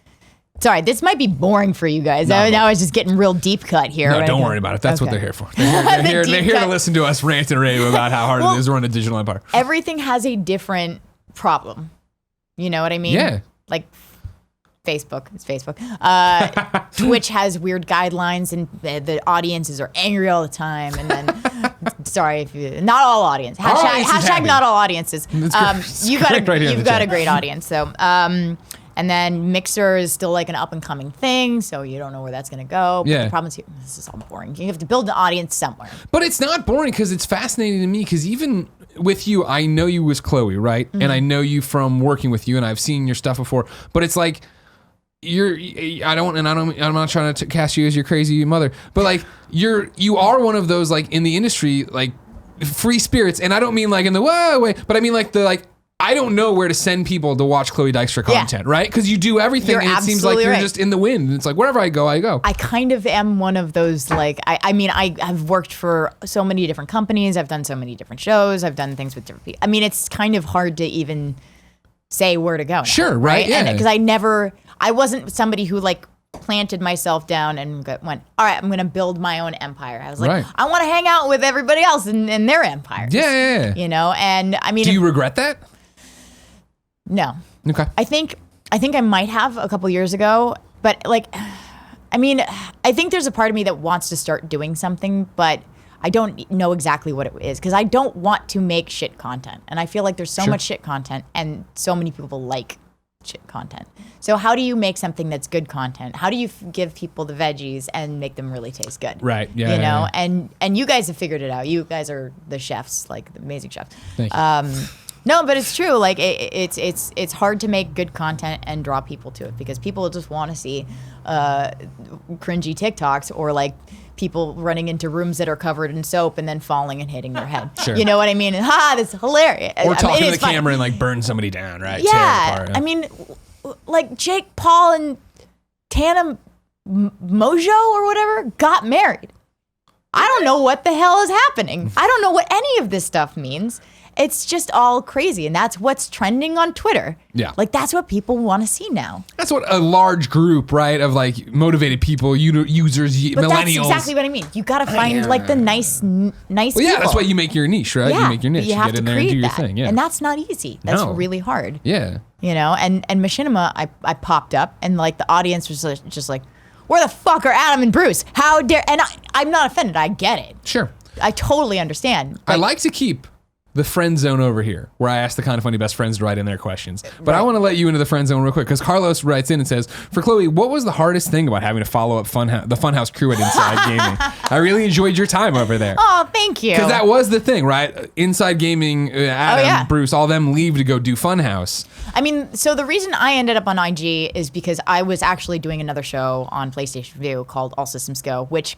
Sorry, this might be boring for you guys. Now I was just getting real deep cut here. No, don't worry about it. That's what they're here for. They're here to listen to us rant and rave about how hard it is to run a digital empire. Everything has a different problem. You know what I mean? Yeah. Like Facebook. It's Facebook. Twitch has weird guidelines, and the audiences are angry all the time. And then, sorry, not all audience. Hashtag not all audiences. You've got a great audience. So, and then Mixer is still like an up and coming thing, so you don't know where that's going to go. But the problem is, this is all boring. You have to build an audience somewhere. But it's not boring because it's fascinating to me, because even with you, I know you as Chloe, right? And I know you from working with you, and I've seen your stuff before. But it's like, I'm not trying to cast you as your crazy mother, but like you are one of those, like, in the industry, like, free spirits. And I don't mean like in the way, but I mean like I don't know where to send people to watch Chloe Dykstra content, right? Because you do everything, and it seems like you're just in the wind. And it's like, wherever I go, I go. I kind of am one of those, like, I mean, I have worked for so many different companies. I've done so many different shows. I've done things with different people. I mean, it's kind of hard to even say where to go now, sure, right? Yeah. Because I wasn't somebody who, like, planted myself down and went, all right, I'm going to build my own empire. I was like, I want to hang out with everybody else in their empires. Yeah. You know, and I mean. Do you regret that? No. Okay. I think I might have a couple years ago, but like, I mean, I think there's a part of me that wants to start doing something, but I don't know exactly what it is, because I don't want to make shit content. And I feel like there's so much shit content, and so many people like shit content. So how do you make something that's good content? How do you give people the veggies and make them really taste good? Right. Yeah. You know, and you guys have figured it out. You guys are the chefs, like the amazing chefs. Thank you. No, but it's true. Like it's hard to make good content and draw people to it, because people just want to see cringy TikToks, or like people running into rooms that are covered in soap and then falling and hitting their head. Sure. You know what I mean? And, that's hilarious. Or talking to the camera and like burn somebody down, right? Yeah. I mean, like Jake Paul and Tana Mojo or whatever got married. I don't know what the hell is happening. I don't know what any of this stuff means. It's just all crazy, and that's what's trending on Twitter. Yeah. Like, that's what people want to see now. That's what a large group, right, of like motivated people, users, but millennials. That's exactly what I mean. You got to find like the nice well, people. Yeah, that's why you make your niche, right? Yeah, you make your niche. You have get to in there and do your that. thing. Yeah. And that's not easy. That's really hard. Yeah. You know, and Machinima, I popped up, and like the audience was just like, where the fuck are Adam and Bruce? How dare? And I'm not offended. I get it. Sure. I totally understand. I like to keep the friend zone over here, where I ask the Kind of Funny best friends to write in their questions. But I want to let you into the friend zone real quick, because Carlos writes in and says, for Chloe, what was the hardest thing about having to follow up the Funhouse crew at Inside Gaming? I really enjoyed your time over there. Oh, thank you. Because that was the thing, right? Inside Gaming, Adam, Bruce, all them leave to go do Funhouse. I mean, so the reason I ended up on IG is because I was actually doing another show on PlayStation View called All Systems Go, which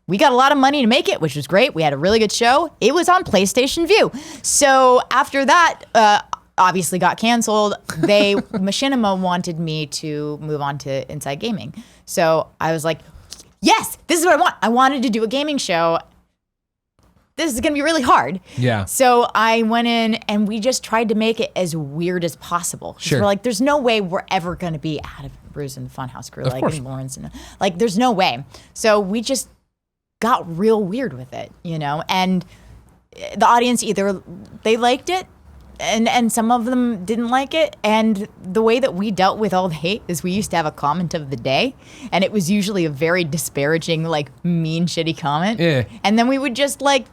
we got a lot of money to make it, which was great. We had a really good show. It was on PlayStation View. So after that, obviously got canceled. Machinima wanted me to move on to Inside Gaming. So I was like, yes, this is what I want. I wanted to do a gaming show. this is going to be really hard. Yeah. So I went in and we just tried to make it as weird as possible. Sure. We're like, there's no way we're ever going to be Adam, Bruce, and the Funhouse crew, Of course. and Lawrence, and like, there's no way. So we just got real weird with it, and the audience either they liked it and some of them didn't like it. And the way that we dealt with all the hate is we used to have a comment of the day, and it was usually a very disparaging, like mean, shitty comment. Yeah. And then we would just like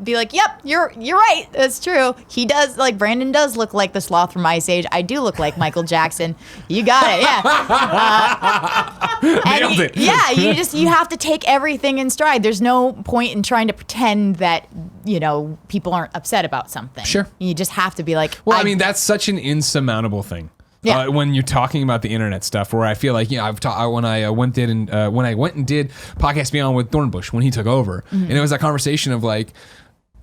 be like, yep, you're right. That's true. He does, like, Brandon does look like the sloth from Ice Age. I do look like Michael Jackson. You got it. Yeah. Nailed it. Yeah. You have to take everything in stride. There's no point in trying to pretend that, people aren't upset about something. Sure. You just have to be like, well, I mean, that's such an insurmountable thing. Yeah. When you're talking about the internet stuff, where I feel like, when I went and did Podcast Beyond with Dornbush when he took over, and it was that conversation of like,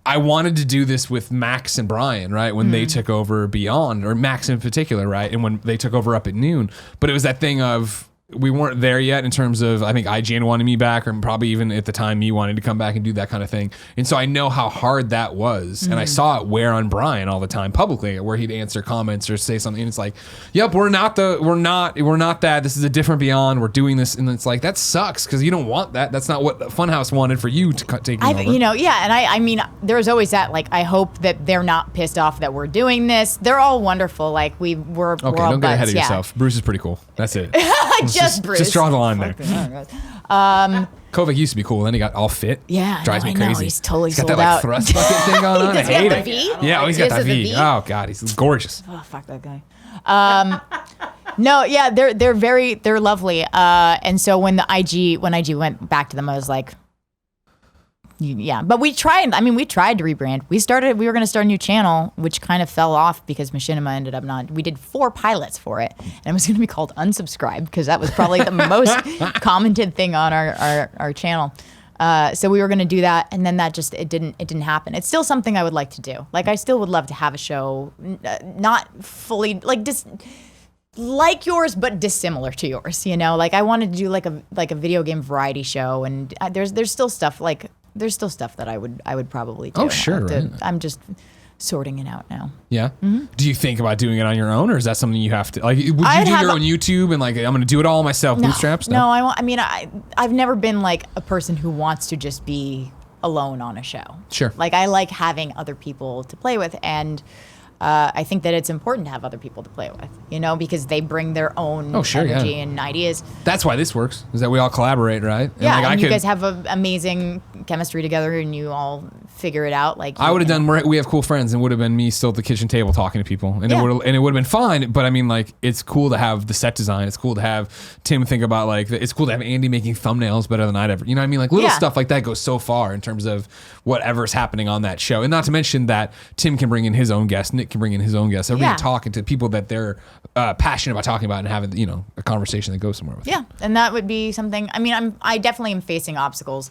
I wanted to do this with Max and Brian, right? When they took over Beyond, or Max in particular, right? And when they took over Up at Noon, but it was that thing of, we weren't there yet in terms of, I think IGN wanted me back, or probably even at the time me wanting to come back and do that kind of thing. And so I know how hard that was. And I saw it wear on Brian all the time publicly, where he'd answer comments or say something. And it's like, yep, we're not that. This is a different Beyond. We're doing this. And it's like, that sucks, because you don't want that. That's not what Funhouse wanted for you to take over. Yeah. And I mean, there's always that, like, I hope that they're not pissed off that we're doing this. They're all wonderful. Like, we're okay, all don't get ahead of buds, yourself. Bruce is pretty cool. That's it. Just Bruce. Just draw the line there. Kovac used to be cool, then he got all fit. Yeah, drives me crazy. He's totally got sold that like out. thrust bucket thing going on. I Does he have hate the it. V? Yeah, he's got that the V. V? Oh god, he's gorgeous. Oh, fuck that guy. No, yeah, they're lovely. And so when IG went back to them, I was like, yeah. But we tried to rebrand. We were going to start a new channel, which kind of fell off because Machinima ended up not. We did 4 pilots for it, and it was going to be called Unsubscribed, because that was probably the most commented thing on our channel. So we were going to do that, and then that just it didn't happen. It's still something I would like to do. Like, I still would love to have a show, not fully like yours, but dissimilar to yours. Like, I wanted to do like a video game variety show, and there's still stuff like. There's still stuff that I would probably do. Oh, sure. Right. I'm just sorting it out now. Yeah. Mm-hmm. Do you think about doing it on your own, or is that something you have to, like, would you do your own YouTube and like, I'm going to do it all myself, bootstraps? No, I've never been like a person who wants to just be alone on a show. Sure. Like, I like having other people to play with, and I think that it's important to have other people to play with, because they bring their own energy and ideas. That's why this works, is that we all collaborate, right? And you guys have an amazing chemistry together, and you all figure it out. Like, I would have done. We have cool friends, and would have been me still at the kitchen table talking to people, and it would have been fine. But I mean, like, it's cool to have the set design. It's cool to have Tim think about, like, it's cool to have Andy making thumbnails better than I'd ever. You know what I mean? Like, little stuff like that goes so far in terms of whatever's happening on that show, and not to mention that Tim can bring in his own guests, Nick can bring in his own guests. Everybody talking to people that they're passionate about talking about, and having a conversation that goes somewhere with. Yeah, and that would be something. I mean, I definitely am facing obstacles.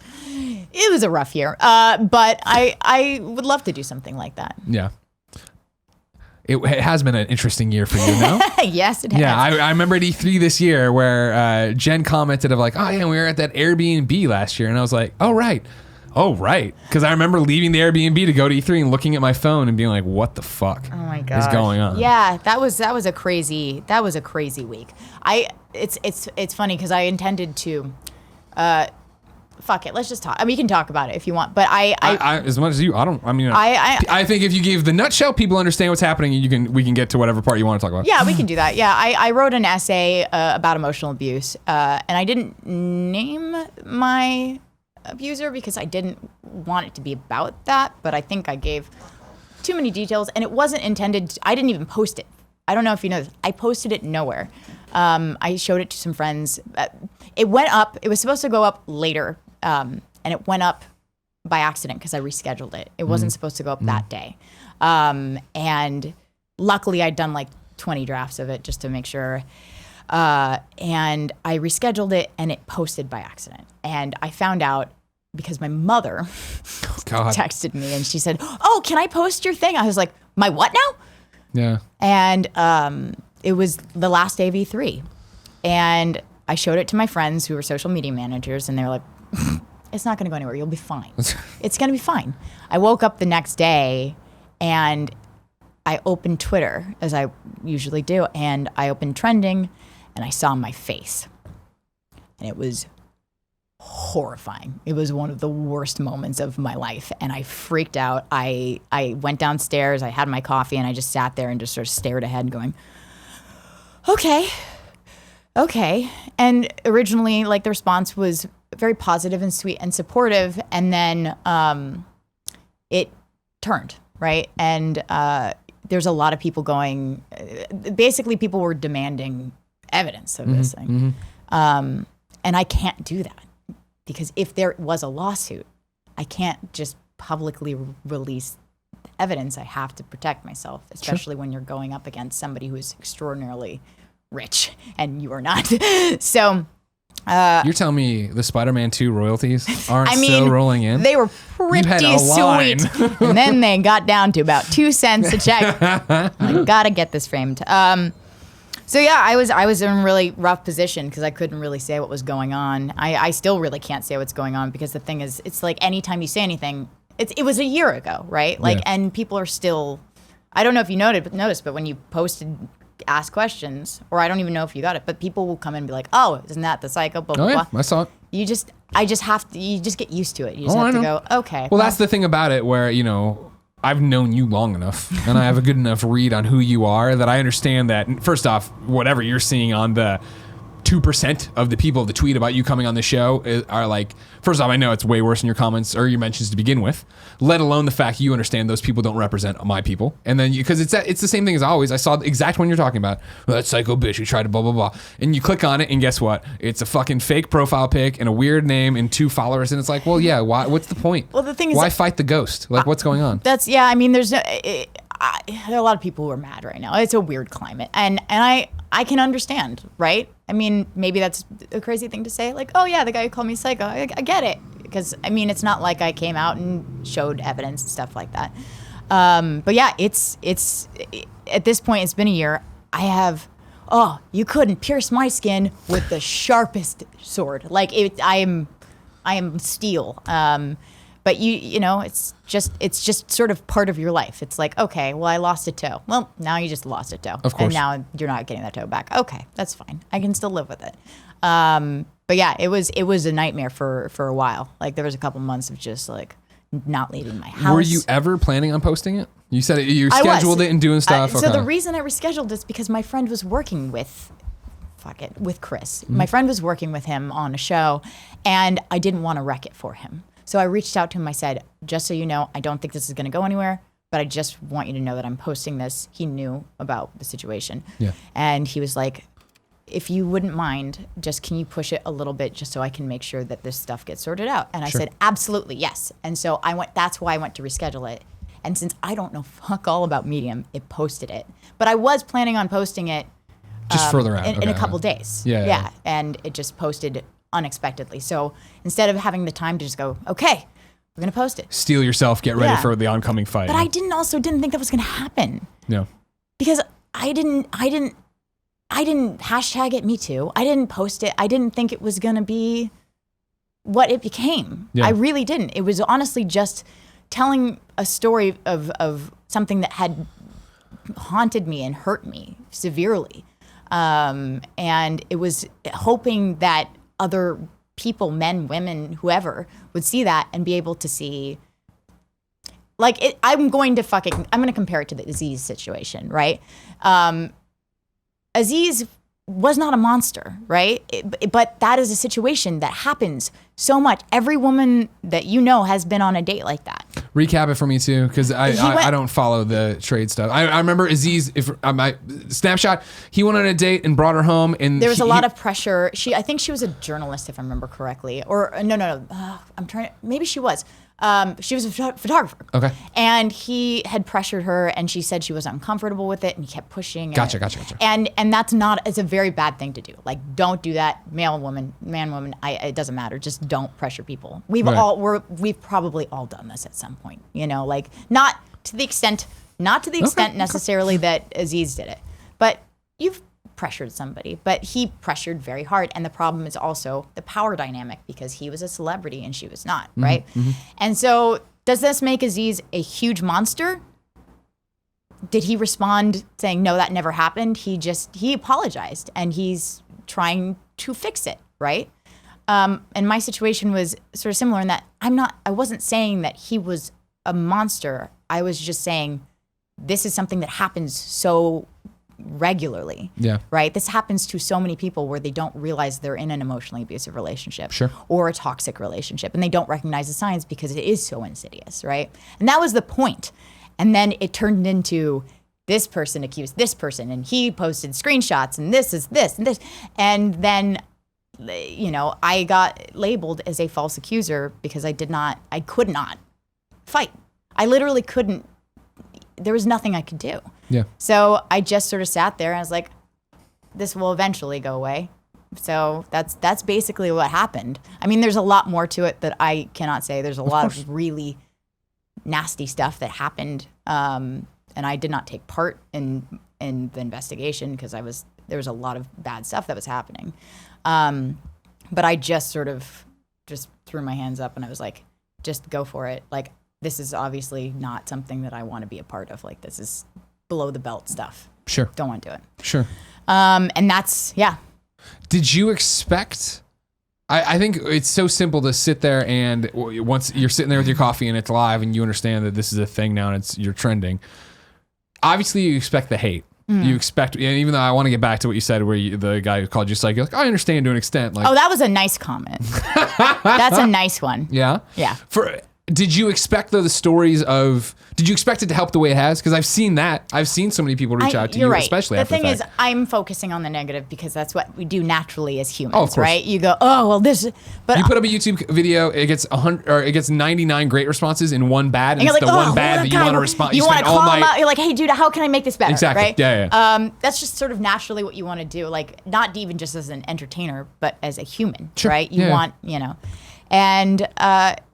It was a rough year, but I would love to do something like that. Yeah. It has been an interesting year for you, no? Yes, it has. Yeah, I remember at E3 this year where Jen commented of like, oh yeah, we were at that Airbnb last year, and I was like, oh right. Because I remember leaving the Airbnb to go to E3 and looking at my phone and being like, what the fuck is going on? Yeah, that was a crazy week. It's funny because I intended to fuck it, let's just talk. I mean, we can talk about it if you want, but I as much as you, I think if you gave the nutshell, people understand what's happening. We can get to whatever part you want to talk about. Yeah, we can do that. Yeah, I wrote an essay about emotional abuse, and I didn't name my abuser because I didn't want it to be about that, but I think I gave too many details, and it wasn't intended. I didn't even post it. I don't know if you know this. I posted it nowhere. I showed it to some friends. It went up. It was supposed to go up later, and it went up by accident because I rescheduled it. It wasn't supposed to go up that day. And luckily, I'd done like 20 drafts of it just to make sure. And I rescheduled it, and it posted by accident. And I found out because my mother texted me, and she said, "Oh, can I post your thing?" I was like, "My what now?" Yeah. And it was the last day of E3. And I showed it to my friends who were social media managers, and they were like, It's not going to go anywhere. You'll be fine. It's going to be fine. I woke up the next day and I opened Twitter, as I usually do, and I opened trending, and I saw my face. And it was horrifying. It was one of the worst moments of my life, and I freaked out. I went downstairs, I had my coffee, and I just sat there and just sort of stared ahead going, okay. And originally, like, the response was very positive and sweet and supportive, and then it turned, right? And there's a lot of people going, basically people were demanding evidence of this thing. And I can't do that because if there was a lawsuit, I can't just publicly release evidence. I have to protect myself, especially when you're going up against somebody who is extraordinarily rich and you are not. So you're telling me the Spider-Man 2 royalties aren't still rolling in? They were pretty sweet. And then they got down to about 2 cents a check. I gotta get this framed. So yeah, I was in a really rough position because I couldn't really say what was going on. I still really can't say what's going on because the thing is, it's like anytime you say anything, it was a year ago, right? Like, and people are still, I don't know if you noticed, but when you posted ask questions, or I don't even know if you got it, but people will come in and be like, oh, isn't that the psycho, blah, blah, blah. I saw it. You just get used to it. You just have to go, okay. Well, that's the thing about it where, I've known you long enough and I have a good enough read on who you are that I understand that, first off, whatever you're seeing on the 2% of the people that tweet about you coming on the show are like, first off, I know it's way worse in your comments or your mentions to begin with, let alone the fact you understand those people don't represent my people. And then because it's the same thing as always. I saw the exact one you're talking about. Well, that psycho bitch who tried to blah, blah, blah. And you click on it and guess what? It's a fucking fake profile pic and a weird name and 2 followers. And it's like, well, yeah, what's the point? Well, the thing is, why fight the ghost? Like, what's going on? There's no, there are a lot of people who are mad right now. It's a weird climate. And I can understand, right? I mean, maybe that's a crazy thing to say. Like, oh yeah, the guy who called me psycho. I get it. Because, I mean, it's not like I came out and showed evidence and stuff like that. But yeah, it's at this point, it's been a year. You couldn't pierce my skin with the sharpest sword. Like, I am steel. But it's just sort of part of your life. It's like, okay, well, I lost a toe. Well, now you just lost a toe. Of course. And now you're not getting that toe back. Okay, that's fine. I can still live with it. But yeah, it was a nightmare for a while. Like, there was a couple months of just like not leaving my house. Were you ever planning on posting it? You said you scheduled it and doing stuff. So the reason I rescheduled is because my friend was working with Chris. My friend was working with him on a show, and I didn't want to wreck it for him. So I reached out to him. I said, just so you know, I don't think this is going to go anywhere, but I just want you to know that I'm posting this. He knew about the situation. Yeah. And he was like, if you wouldn't mind, just can you push it a little bit just so I can make sure that this stuff gets sorted out? And I said, absolutely, yes. And so that's why I went to reschedule it. And since I don't know fuck all about Medium, it posted it. But I was planning on posting it just further out in a couple days. Yeah. And it just posted unexpectedly. So instead of having the time to just go, okay, we're going to post it. Steel yourself, get ready for the oncoming fight. But I didn't think that was going to happen. No. Because I didn't hashtag it me too. I didn't post it. I didn't think it was going to be what it became. Yeah. I really didn't. It was honestly just telling a story of something that had haunted me and hurt me severely. And it was hoping that other people, men, women, whoever, would see that and be able to see, like, I'm going to compare it to the Aziz situation, right? Aziz was not a monster, right? But that is a situation that happens so much. Every woman that you know has been on a date like that. Recap it for me too, because I don't follow the trade stuff. I remember Aziz, my snapshot, he went on a date and brought her home, and there was a lot of pressure. I think she was a journalist, if I remember correctly, or no. Maybe she was. She was a photographer. Okay. And he had pressured her, and she said she was uncomfortable with it, and he kept pushing. Gotcha. And it's a very bad thing to do. Like, don't do that. Man, woman, it doesn't matter. Just don't pressure people. We've probably all done this at some point. Like, not to the extent necessarily that Aziz did it, but you've pressured somebody, but he pressured very hard. And the problem is also the power dynamic because he was a celebrity and she was not, right? And so does this make Aziz a huge monster? Did he respond saying, no, that never happened? He apologized and he's trying to fix it, right? And my situation was sort of similar in that I wasn't saying that he was a monster. I was just saying this is something that happens so regularly, right? This happens to so many people where they don't realize they're in an emotionally abusive relationship or a toxic relationship, and they don't recognize the signs because it is so insidious, right? And that was the point. And then it turned into this person accused this person, and he posted screenshots, and this is this and this. And then, you know, I got labeled as a false accuser because I could not fight. I literally couldn't. There was nothing I could do. Yeah. So I just sort of sat there and I was like, this will eventually go away. So that's basically what happened. I mean, there's a lot more to it that I cannot say. There's a lot of really nasty stuff that happened. And I did not take part in the investigation because there was a lot of bad stuff that was happening. But I just sort of just threw my hands up and I was like, just go for it. Like, this is obviously not something that I want to be a part of. Like, this is below the belt stuff. Sure. Don't want to do it. Sure. And that's, yeah. Did you expect, I think it's so simple to sit there and once you're sitting there with your coffee and it's live and you understand that this is a thing now and you're trending. Obviously you expect the hate. You expect, and even though I want to get back to what you said, where the guy who called you psycho, you're like, I understand to an extent. Like, oh, that was a nice comment. That's a nice one. Yeah? Yeah. Did you expect did you expect it to help the way it has? Because I've seen that. I've seen so many people reach out to you, right. especially the after the fact. The thing is, I'm focusing on the negative because that's what we do naturally as humans, right? You go, oh, well, this, but you put up a YouTube video, it gets 100, or it gets 99 great responses and one bad, and it's like, the one bad that you want to respond. You want to call them out. You're like, hey, dude, how can I make this better? Exactly. Right? Yeah. That's just sort of naturally what you want to do. Like, not even just as an entertainer, but as a human, sure. right? You want, you know. And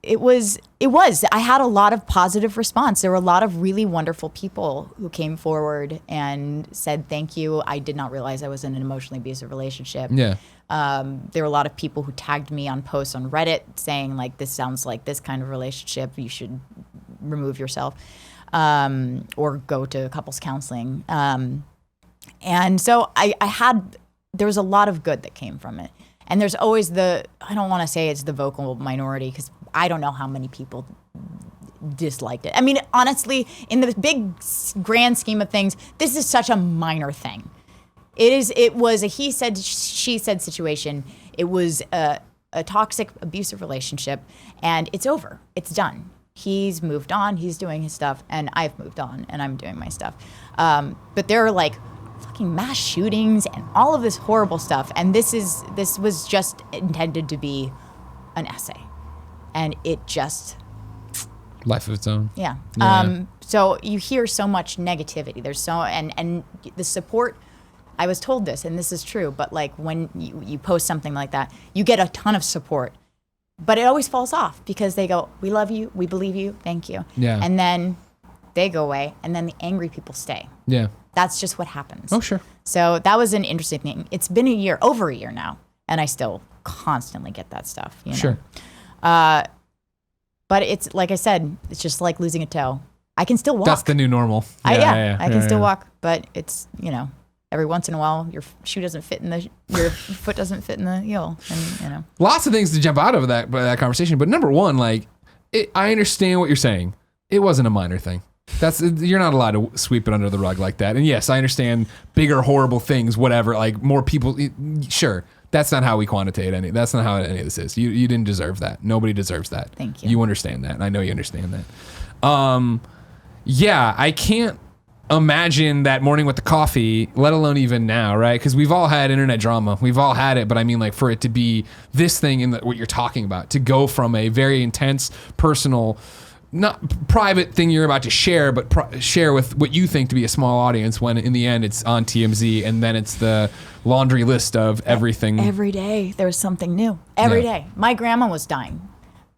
it was. I had a lot of positive response. There were a lot of really wonderful people who came forward and said, thank you. I did not realize I was in an emotionally abusive relationship. Yeah. There were a lot of people who tagged me on posts on Reddit saying, like, this sounds like this kind of relationship. You should remove yourself or go to couples counseling. And so there was a lot of good that came from it. And there's always I don't want to say it's the vocal minority because I don't know how many people disliked it. I mean, honestly, in the big grand scheme of things, this is such a minor thing. It was a he said, she said situation. It was a toxic, abusive relationship, and it's over. It's done. He's moved on. He's doing his stuff, and I've moved on, and I'm doing my stuff. But there are like fucking mass shootings and all of this horrible stuff, and this was just intended to be an essay, and it just life of its own. Yeah. So you hear so much negativity. There's so and the support. I was told this, and this is true, but like when you post something like that, you get a ton of support, but it always falls off because they go, "We love you, we believe you, thank you," and then they go away, and then the angry people stay. Yeah. That's just what happens. Oh, sure. So that was an interesting thing. It's been over a year now, and I still constantly get that stuff. You know? Sure. But it's like I said, it's just like losing a toe. I can still walk. That's the new normal. I can still walk, but it's, you know, every once in a while your shoe doesn't fit your foot doesn't fit in the heel, and you know. Lots of things to jump out of that conversation, but number one, like, I understand what you're saying. It wasn't a minor thing. You're not allowed to sweep it under the rug like that. And yes, I understand bigger, horrible things, whatever, like more people. Sure. That's not how we quantitate any. That's not how any of this is. You didn't deserve that. Nobody deserves that. Thank you. You understand that. And I know you understand that. Yeah, I can't imagine that morning with the coffee, let alone even now, right? Because we've all had internet drama. We've all had it. But I mean, like, for it to be this thing in what you're talking about, to go from a very intense, personal, not private thing you're about to share, but share with what you think to be a small audience, when in the end it's on TMZ, and then it's the laundry list of everything. Every day there was something new. Every day. My grandma was dying.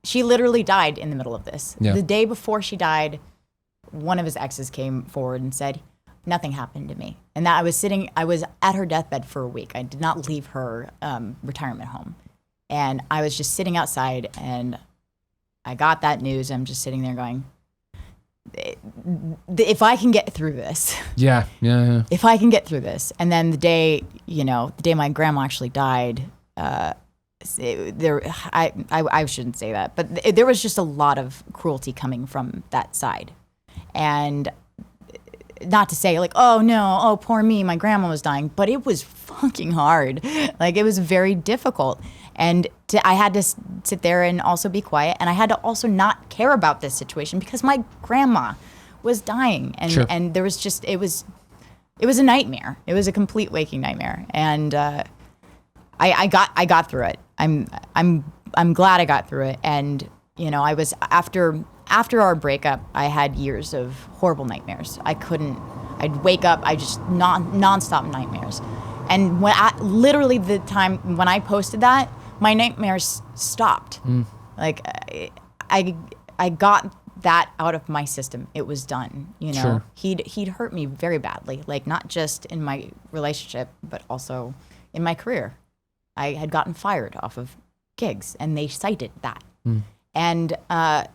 She literally died in the middle of this. Yeah. The day before she died, one of his exes came forward and said, nothing happened to me. And that I was at her deathbed for a week. I did not leave her retirement home. And I was just sitting outside, and I got that news. I'm just sitting there going, if I can get through this. Yeah. If I can get through this. And then the day my grandma actually died, I shouldn't say that, but there was just a lot of cruelty coming from that side. And not to say like, oh no, oh poor me, my grandma was dying, but it was fucking hard. Like it was very difficult. And I had to sit there and also be quiet. And I had to also not care about this situation because my grandma was dying. And sure. And there was just, it was a nightmare. It was a complete waking nightmare. And I got through it. I'm glad I got through it. And, I was, after our breakup, I had years of horrible nightmares. I'd wake up, I just nonstop nightmares. And literally the time when I posted that, my nightmares stopped. Like I got that out of my system. It was done. Sure. He'd hurt me very badly, like not just in my relationship, but also in my career. I had gotten fired off of gigs, and they cited that. And I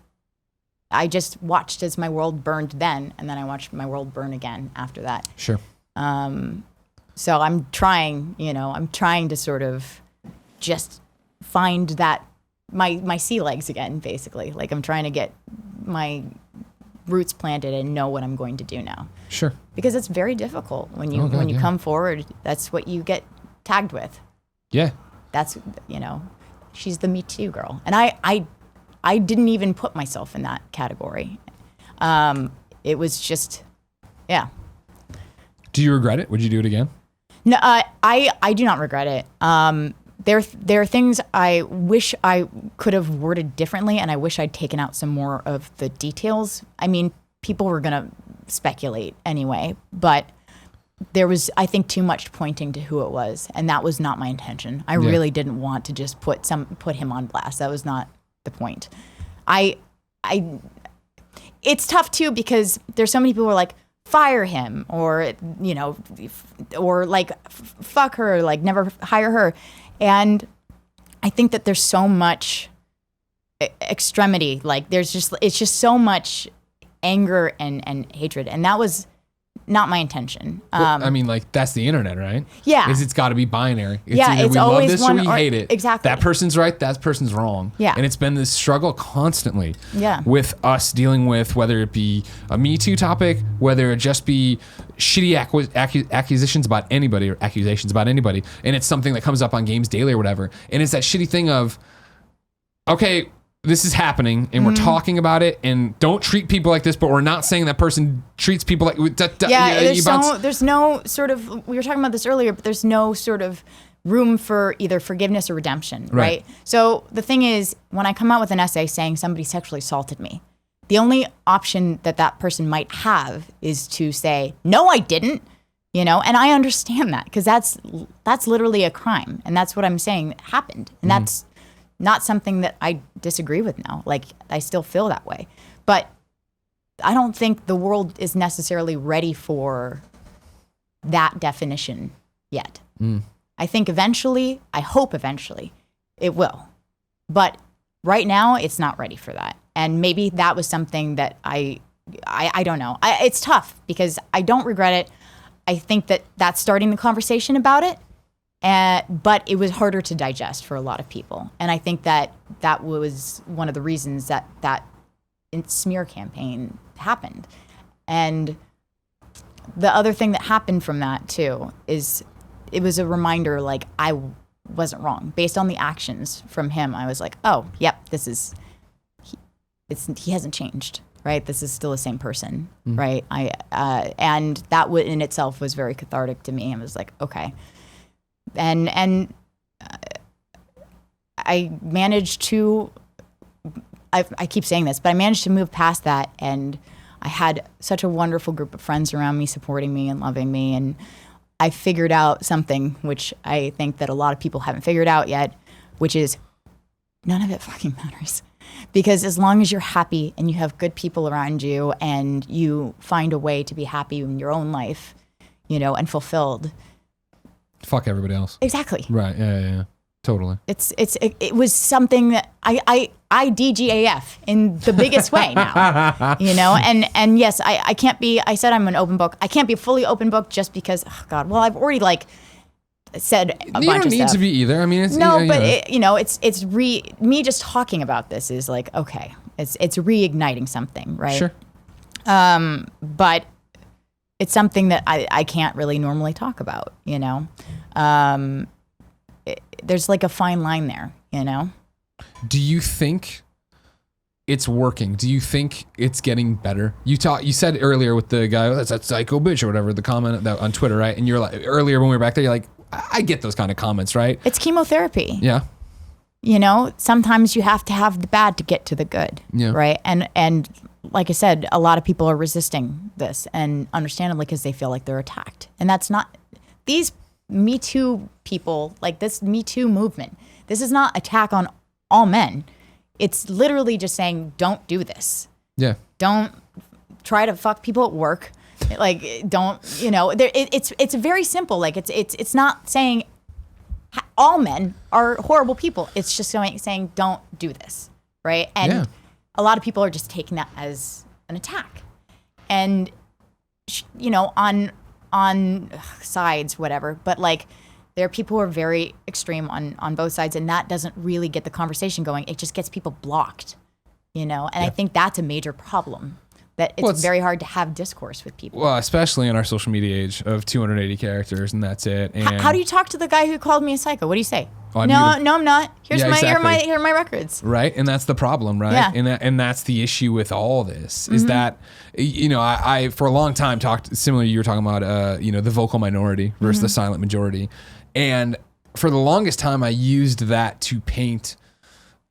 just watched as my world burned then, and then I watched my world burn again after that. Sure. So I'm trying to sort of just find that my sea legs again, basically. Like I'm trying to get my roots planted and know what I'm going to do now. Sure. Because it's very difficult when you come forward. That's what you get tagged with. Yeah. That's she's the Me Too girl, and I didn't even put myself in that category. It was just, yeah. Do you regret it? Would you do it again? No, I do not regret it. There are things I wish I could have worded differently, and I wish I'd taken out some more of the details. I mean, people were gonna speculate anyway, but there was, I think, too much pointing to who it was, and that was not my intention. I really didn't want to just put him on blast. That was not the point. It's tough too because there's so many people who are like, fire him, or or like fuck her, like never hire her. And I think that there's so much extremity, like it's just so much anger and hatred, and that was not my intention. I mean, like, that's the internet, right? Yeah. It's got to be binary. It's yeah, either it's we always love this one or we hate it. Exactly. That person's right, that person's wrong. Yeah. And it's been this struggle constantly. Yeah. With us dealing with whether it be a Me Too topic, whether it just be shitty accusations about anybody or accusations about anybody, and it's something that comes up on Games Daily or whatever, and it's that shitty thing of, okay, this is happening, and we're talking about it, and don't treat people like this, but we're not saying that person treats people like... there's no sort of... We were talking about this earlier, but there's no sort of room for either forgiveness or redemption, right? So the thing is, when I come out with an essay saying somebody sexually assaulted me, the only option that person might have is to say, no, I didn't, and I understand that, because that's literally a crime, and that's what I'm saying happened, and that's not something that I disagree with now. Like, I still feel that way. But I don't think the world is necessarily ready for that definition yet. I think eventually, I hope eventually, it will. But right now, it's not ready for that. And maybe that was something that I don't know. It's tough because I don't regret it. I think that that's starting the conversation about it. But it was harder to digest for a lot of people. And I think that was one of the reasons that smear campaign happened. And the other thing that happened from that too is it was a reminder, like, I wasn't wrong. Based on the actions from him, I was like, oh, yep, he hasn't changed, right? This is still the same person, right? And that in itself was very cathartic to me. I was like, okay. And I managed to, I keep saying this, but I managed to move past that, and I had such a wonderful group of friends around me supporting me and loving me, and I figured out something which I think that a lot of people haven't figured out yet, which is none of it fucking matters. Because as long as you're happy and you have good people around you and you find a way to be happy in your own life, you know, and fulfilled. Fuck everybody else. Exactly. Right. Yeah. Totally. It was something that I DGAF in the biggest way now, you know, and yes, I can't be, I said I'm an open book. I can't be a fully open book just because, oh God, well, I've already like said a bunch of stuff. You don't need to be either. I mean, it's no, but you know, me just talking about this is like, okay, it's reigniting something, right? Sure. But it's something that I can't really normally talk about, you know. There's like a fine line there, you know. Do you think it's working? Do you think it's getting better? You said earlier with the guy, that's that psycho bitch or whatever, the comment that on Twitter, right? And you're like, earlier when we were back there, you're like, I get those kind of comments, right? It's chemotherapy. Yeah. You know, sometimes you have to have the bad to get to the good, right? And like I said, a lot of people are resisting this, and understandably because they feel like they're attacked. And that's not, these Me Too people, like this Me Too movement, this is not attack on all men. It's literally just saying, don't do this. Yeah. Don't try to fuck people at work. Like, don't, you know, it's very simple. Like, it's not saying all men are horrible people. It's just saying, don't do this, right? And a lot of people are just taking that as an attack. And, you know, on sides, whatever, but like there are people who are very extreme on both sides, and that doesn't really get the conversation going. It just gets people blocked, you know. And I think that's a major problem, that it's very hard to have discourse with people. Well, especially in our social media age of 280 characters and that's it. And how do you talk to the guy who called me a psycho? What do you say? Oh, no, I'm not. Here are my records. Right, and that's the problem, right? Yeah. And that's the issue with all this is that, you know, I for a long time talked similarly. You were talking about, you know, the vocal minority versus the silent majority, and for the longest time I used that to paint,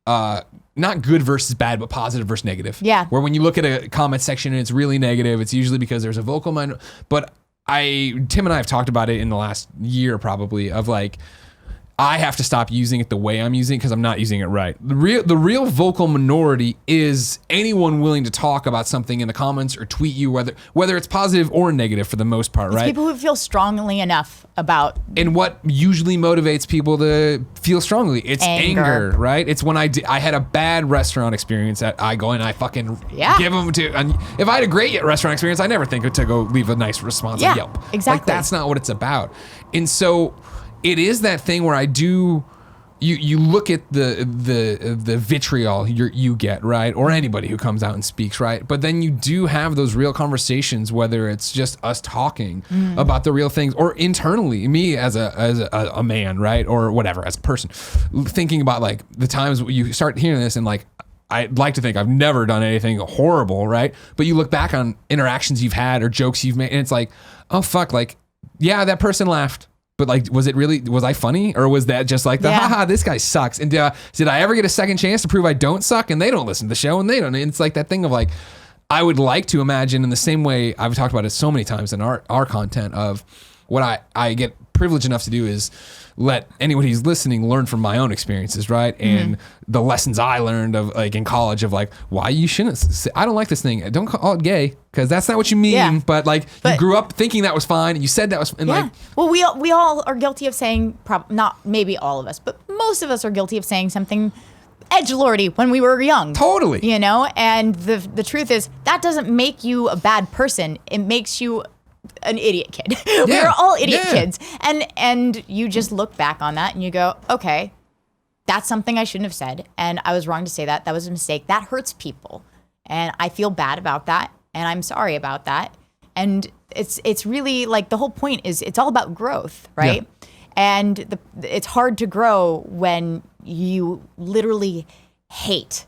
not good versus bad, but positive versus negative. Yeah. Where when you look at a comment section and it's really negative, it's usually because there's a vocal minority. But Tim and I have talked about it in the last year probably of like, I have to stop using it the way I'm using it because I'm not using it right. The real vocal minority is anyone willing to talk about something in the comments or tweet you, whether it's positive or negative for the most part, right? It's people who feel strongly enough about. And what usually motivates people to feel strongly? It's anger, right? It's when I had a bad restaurant experience that I go and I fucking give them to. And if I had a great restaurant experience, I never think to go leave a nice response on Yelp. Exactly. Like that's not what it's about. And so it is that thing where I do. You look at the vitriol you get, right, or anybody who comes out and speaks, right, but then you do have those real conversations, whether it's just us talking about the real things, or internally, me as a man, right, or whatever, as a person, thinking about like the times you start hearing this and like, I'd like to think I've never done anything horrible, right, but you look back on interactions you've had or jokes you've made, and it's like, oh fuck, like yeah, that person laughed. But like, was I funny? Or was that just like haha, this guy sucks? And did I ever get a second chance to prove I don't suck? And they don't listen to the show and they don't. And it's like that thing of like, I would like to imagine in the same way I've talked about it so many times in our content of what I get privileged enough to do is let anybody who's listening learn from my own experiences, right? And the lessons I learned of like in college of like, why you shouldn't say, I don't like this thing. Don't call it gay because that's not what you mean. Yeah. But you grew up thinking that was fine. And you said that was and like. Well, we all are guilty of saying, not maybe all of us, but most of us are guilty of saying something edgelordy when we were young. Totally. You know, and the truth is that doesn't make you a bad person. It makes you an idiot kid. We're all idiot kids. And you just look back on that and you go, okay, that's something I shouldn't have said. And I was wrong to say that. That was a mistake. That hurts people. And I feel bad about that. And I'm sorry about that. And it's really like the whole point is it's all about growth, right? Yeah. And it's hard to grow when you literally hate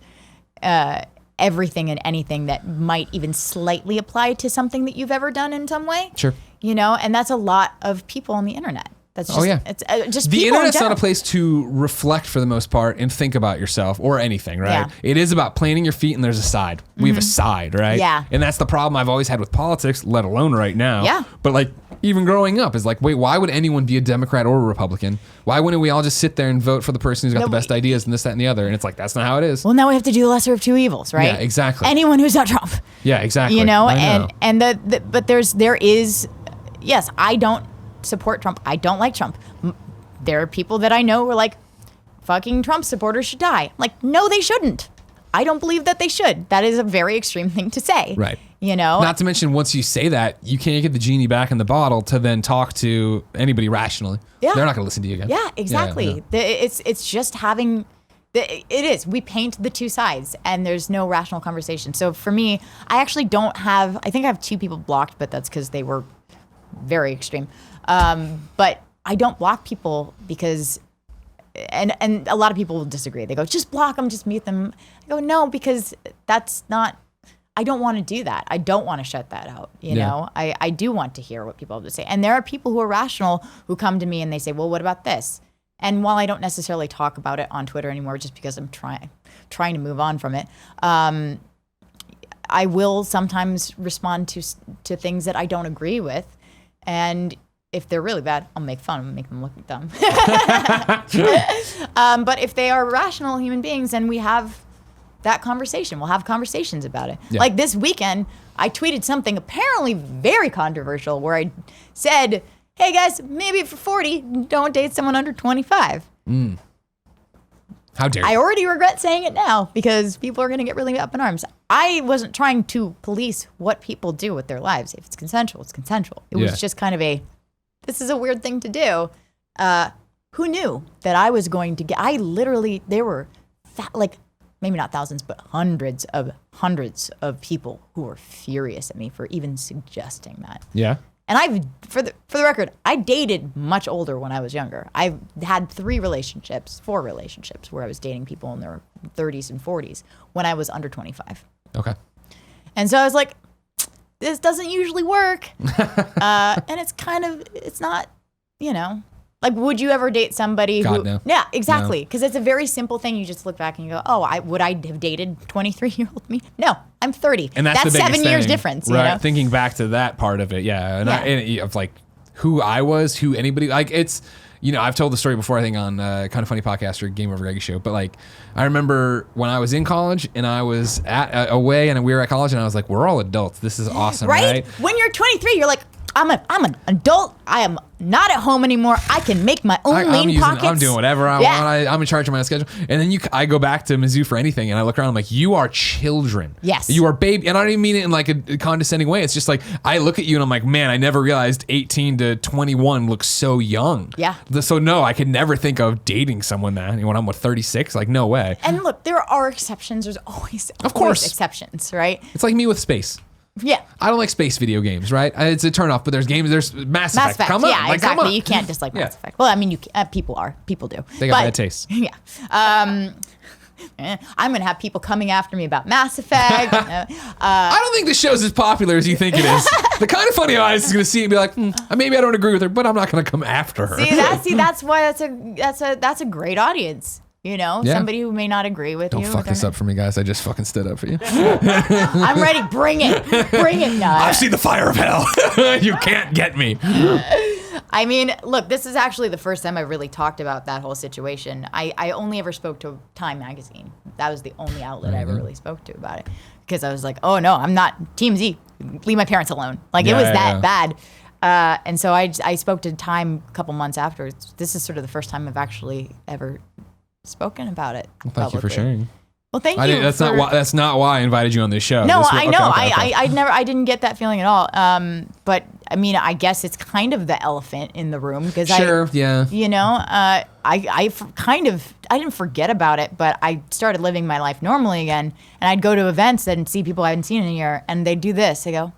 everything and anything that might even slightly apply to something that you've ever done in some way. Sure. You know, and that's a lot of people on the internet. That's just, it's just the people internet's in not a place to reflect for the most part and think about yourself or anything, right? Yeah. It is about planting your feet and there's a side. We have a side, right? Yeah. And that's the problem I've always had with politics, let alone right now. Yeah. But like even growing up is like, wait, why would anyone be a Democrat or a Republican? Why wouldn't we all just sit there and vote for the person who's got the best ideas and this, that, and the other? And it's like, that's not how it is. Well, now we have to do the lesser of two evils, right? Yeah, exactly. Anyone who's not Trump. Yeah, exactly. You know, I know. and but there is, yes, I don't support Trump. I don't like Trump. There are people that I know who are like, fucking Trump supporters should die. Like, no, they shouldn't. I don't believe that they should. That is a very extreme thing to say. Right. You know? Not to mention, once you say that, you can't get the genie back in the bottle to then talk to anybody rationally. Yeah. They're not going to listen to you again. Yeah, exactly. Yeah. It's just having, it is. We paint the two sides and there's no rational conversation. So for me, I actually don't have, I think I have 2 people blocked, but that's because they were very extreme. But I don't block people because, and a lot of people will disagree. They go, just block them, just mute them. I go, no, because that's not, I don't want to do that. I don't want to shut that out. You know, I do want to hear what people have to say. And there are people who are rational who come to me and they say, well, what about this? And while I don't necessarily talk about it on Twitter anymore, just because I'm trying to move on from it, I will sometimes respond to things that I don't agree with. And if they're really bad, I'll make fun of them, make them look dumb. But if they are rational human beings, then we have that conversation. We'll have conversations about it. Yeah. Like this weekend, I tweeted something apparently very controversial where I said, hey guys, maybe for 40, don't date someone under 25. How dare you? I already regret saying it now because people are going to get really up in arms. I wasn't trying to police what people do with their lives. If it's consensual, it's consensual. It was just kind of this is a weird thing to do. Who knew that I was going to get, there were maybe not thousands, but hundreds of people who were furious at me for even suggesting that. Yeah. And for the record, I dated much older when I was younger. I've had 4 relationships where I was dating people in their 30s and 40s when I was under 25. Okay. And so I was like, this doesn't usually work. And it's not, you know, like, would you ever date somebody God, who? no. Yeah, exactly. Because it's a very simple thing. You just look back and you go, oh, would I have dated 23-year-old me? No, I'm 30. And that's the 7 years thing, difference. Right. You know? Thinking back to that part of it. Yeah. And of like who I was, who anybody, like it's, you know, I've told the story before, I think on Kind of Funny Podcast or Game Over Greggy Show, but like, I remember when I was in college and I was away and we were at college and I was like, we're all adults. This is awesome, right? When you're 23, you're like, I'm an adult. I am not at home anymore. I can make my own lean pockets. I'm doing whatever I want. I'm in charge of my own schedule. And then I go back to Mizzou for anything, and I look around. I'm like, you are children. Yes. You are baby. And I don't even mean it in like a condescending way. It's just like I look at you and I'm like, man, I never realized 18 to 21 looks so young. Yeah. So no, I could never think of dating someone that when I'm 36. Like no way. And look, there are exceptions. There's always exceptions, right? It's like me with space. Yeah. I don't like space video games, right? It's a turnoff, but there's Mass Effect. Come on. Yeah, like, exactly. Come on. You can't dislike Mass Effect. Well, I mean, people do. They got bad taste. Yeah. I'm going to have people coming after me about Mass Effect. I don't think the show's as popular as you think it is. The Kind of Funny Eyes is going to see it and be like, maybe I don't agree with her, but I'm not going to come after her. That's why that's a great audience. You know, somebody who may not agree with you. Don't fuck this up for me, guys. I just fucking stood up for you. I'm ready. Bring it. No, I've seen the fire of hell. You can't get me. I mean, look, this is actually the first time I really talked about that whole situation. I only ever spoke to Time Magazine. That was the only outlet I ever really spoke to about it. Because I was like, oh, no, I'm not Team Z. Leave my parents alone. Like, it was that bad. And so I spoke to Time a couple months afterwards. This is sort of the first time I've actually ever spoken about it. Well, thank you for sharing. Well, thank you. That's not why I invited you on this show. No, I know. I didn't get that feeling at all. But I mean, I guess it's kind of the elephant in the room because you know, I didn't forget about it, but I started living my life normally again, and I'd go to events and see people I hadn't seen in a year, and they'd do this. They go,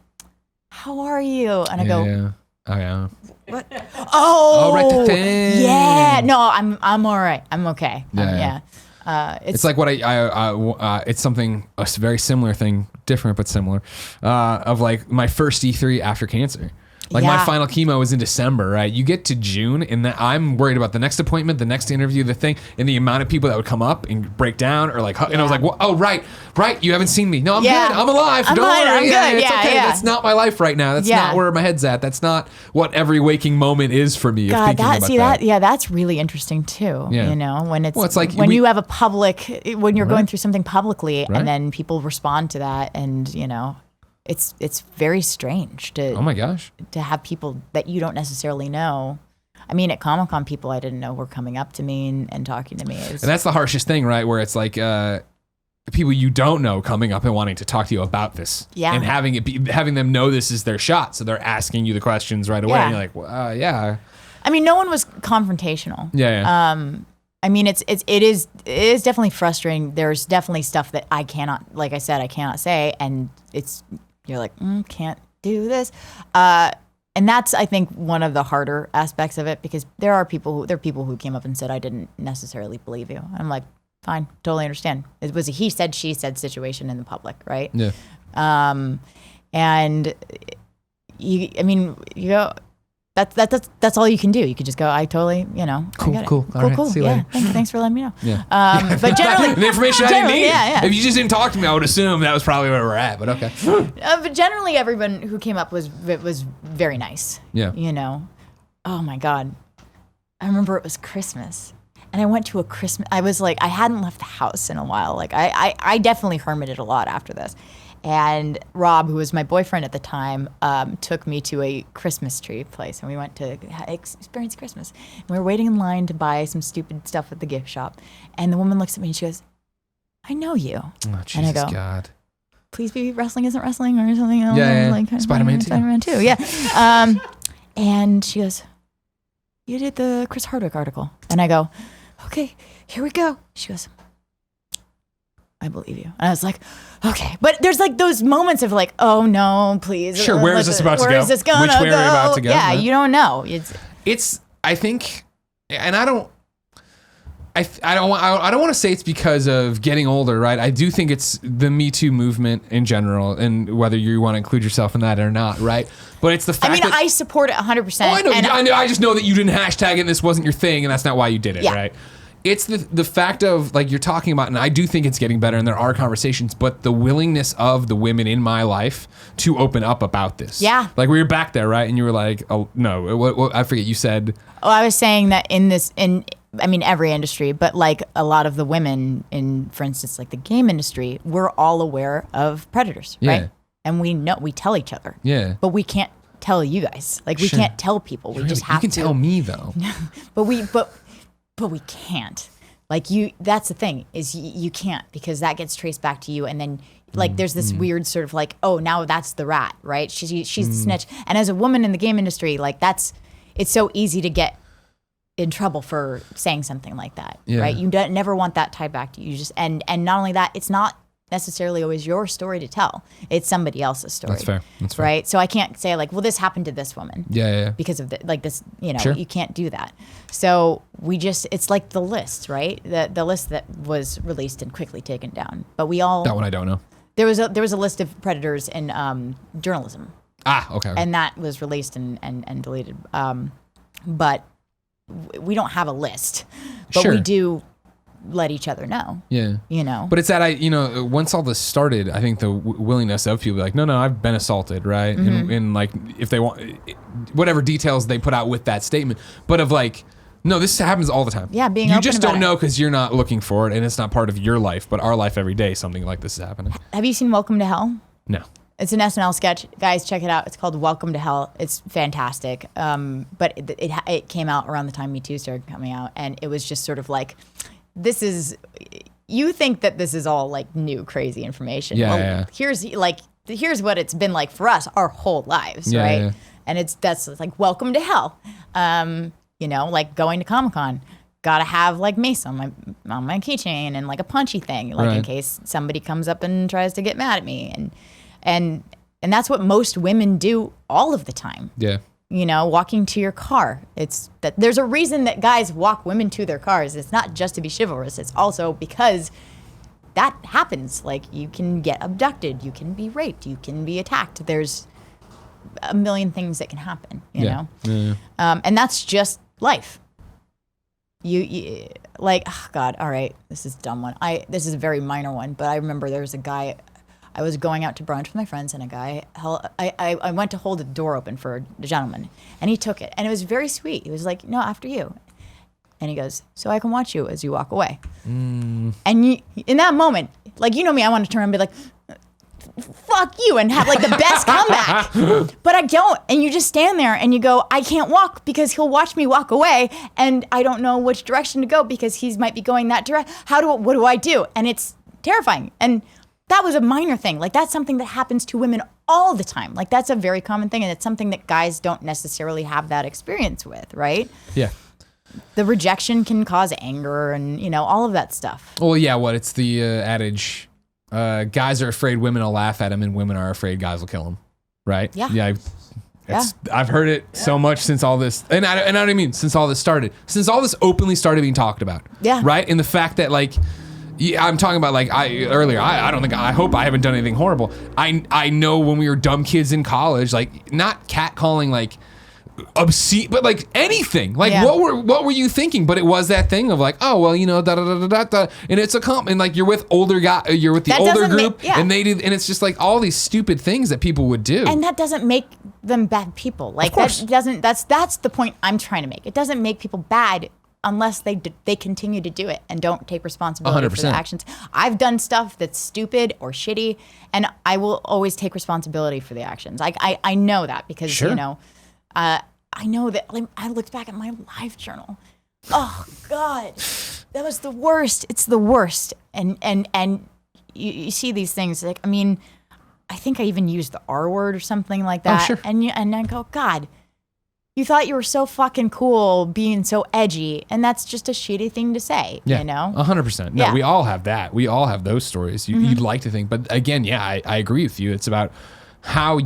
"How are you?" And I go, "Oh yeah." What? Oh, right. Yeah. No, I'm all right. I'm okay. It's like what it's something, a very similar thing, different but similar, of like my first E3 after cancer. Like my final chemo is in December, right? You get to June and I'm worried about the next appointment, the next interview, the thing, and the amount of people that would come up and break down or like, and I was like, well, oh, right, you haven't seen me. No, I'm good. I'm alive. Don't worry. I'm good. It's okay. That's not my life right now. That's not where my head's at. That's not what every waking moment is for me. God, that's really interesting too. Yeah. You know, when it's like when you have a public, when you're going through something publicly and then people respond to that and, you know, it's very strange to oh my gosh to have people that you don't necessarily know. I mean, at Comic-Con, people I didn't know were coming up to me and talking to me. And that's the harshest thing, right? Where it's like people you don't know coming up and wanting to talk to you about this, and having them know this is their shot, so they're asking you the questions right away, and you're like, well, yeah. I mean, no one was confrontational. Yeah. I mean, it is definitely frustrating. There's definitely stuff that I cannot, like I said, I cannot say, and you're like, can't do this. And that's, I think, one of the harder aspects of it, because there are people who came up and said, I didn't necessarily believe you. I'm like, fine, totally understand. It was a he said, she said situation in the public, right? Yeah. And you go, that's all you can do. You could just go, I totally, you know. Cool. Cool. See you later. Thanks for letting me know. Yeah. But generally, the information I didn't need. If you just didn't talk to me, I would assume that was probably where we're at. But okay. But generally, everyone who came up was very nice. Yeah. You know, oh my God, I remember it was Christmas, and I went to a Christmas. I was like, I hadn't left the house in a while. Like I definitely hermited a lot after this. And Rob, who was my boyfriend at the time, took me to a Christmas tree place, and we went to experience Christmas. And we were waiting in line to buy some stupid stuff at the gift shop, and the woman looks at me and she goes, "I know you." Oh, Jesus, and I go, God. Please be wrestling isn't wrestling or something else. Yeah. Like Spider-Man 2. Spider-Man 2, yeah. And she goes, "You did the Chris Hardwick article," and I go, "Okay, here we go." She goes, "I believe you." And I was like, okay. But there's like those moments of like, oh no, please. Sure, where is this about to go? Where is this going to go? Which way are we about to go? Yeah, you don't know. It's I think, and I don't want to say it's because of getting older, right? I do think it's the Me Too movement in general, and whether you want to include yourself in that or not, right? But it's the fact I support it 100%. Oh, I know. I just know that you didn't hashtag it and this wasn't your thing, and that's not why you did it, right? It's the fact of, like, you're talking about, and I do think it's getting better, and there are conversations, but the willingness of the women in my life to open up about this. Yeah. Like, we were back there, right? And you were like, oh, no, what, I forget, you said. Oh, I was saying that every industry, but like a lot of the women in, for instance, like the game industry, we're all aware of predators, right? And we tell each other. Yeah. But we can't tell you guys. Like, we can't tell people. We just have to. You can tell me, though. But we can't. Like, that's the thing, is you can't, because that gets traced back to you, and then like there's this weird sort of like, oh, now that's the rat, right? She's the snitch. And as a woman in the game industry, like it's so easy to get in trouble for saying something like that, right? You never want that tied back to you. And not only that, it's not necessarily always your story to tell. It's somebody else's story. That's fair. Right? So I can't say like, well, this happened to this woman. Yeah. Because of this, you know, Sure. You can't do that. So it's like the list, right? The list that was released and quickly taken down. But we all... That one I don't know. There was a list of predators in journalism. Okay. And that was released and deleted. But we don't have a list. But Sure. we do let each other know. Yeah. You know? But it's that once all this started, I think the willingness of people like, no, I've been assaulted, right? And like, if they want, whatever details they put out with that statement, but of like, no, this happens all the time. Yeah, being you open just about don't know because you're not looking for it, and it's not part of your life, but our life every day, something like this is happening. Have you seen Welcome to Hell? No. It's an SNL sketch. Guys, check it out. It's called Welcome to Hell. It's fantastic. But it came out around the time Me Too started coming out, and it was just sort of like, you think that this is all like new crazy information. Yeah. Here's what it's been like for us our whole lives, right? Yeah. And that's like, welcome to hell. Like going to Comic-Con, gotta have like mace on my keychain and like a punchy thing, like in case somebody comes up and tries to get mad at me, and that's what most women do all of the time. Yeah. Walking to your car. It's that there's a reason that guys walk women to their cars. It's not just to be chivalrous. It's also because that happens. Like, you can get abducted, you can be raped, you can be attacked. There's a million things that can happen, you know? Yeah. And that's just life. You like, oh God, all right, this is a dumb one. This is a very minor one, but I remember there was a guy, I was going out to brunch with my friends, and a guy, I went to hold the door open for a gentleman, and he took it, and it was very sweet. He was like, no, after you. And he goes, so I can watch you as you walk away. And in that moment, like, you know me, I want to turn and be like, fuck you, and have like the best comeback. But I don't. And you just stand there and you go, I can't walk because he'll watch me walk away, and I don't know which direction to go because he might be going that direction. What do I do? And it's terrifying. And that was a minor thing. Like, that's something that happens to women all the time. Like, that's a very common thing, and it's something that guys don't necessarily have that experience with, right? Yeah. The rejection can cause anger and, you know, all of that stuff. Well, yeah, it's the adage, guys are afraid women will laugh at them, and women are afraid guys will kill them, right? Yeah. Yeah. I've heard it so much since all this, and I know what I mean, since all this openly started being talked about. Yeah. Right? And the fact that, like, I'm talking about, like, I hope I haven't done anything horrible. I know when we were dumb kids in college, like, not catcalling, like, obscene, but like anything, like what were you thinking? But it was that thing of like, oh well, you know, and it's a and like you're with the older group, and they do, and it's just like all these stupid things that people would do, and that doesn't make them bad people. Like, that doesn't. That's the point I'm trying to make. It doesn't make people bad unless they continue to do it and don't take responsibility 100%. for their actions. I've done stuff that's stupid or shitty, and I will always take responsibility for the actions. I know that because you know. I know that, like, I looked back at my life journal. Oh God, that was the worst. It's the worst. And you see these things, like, I mean, I think I even used the R word or something like that. Oh, sure. And I go, God, you thought you were so fucking cool being so edgy, and that's just a shitty thing to say, you know? 100%. No, we all have that. We all have those stories. You'd like to think, but again, I agree with you. It's about how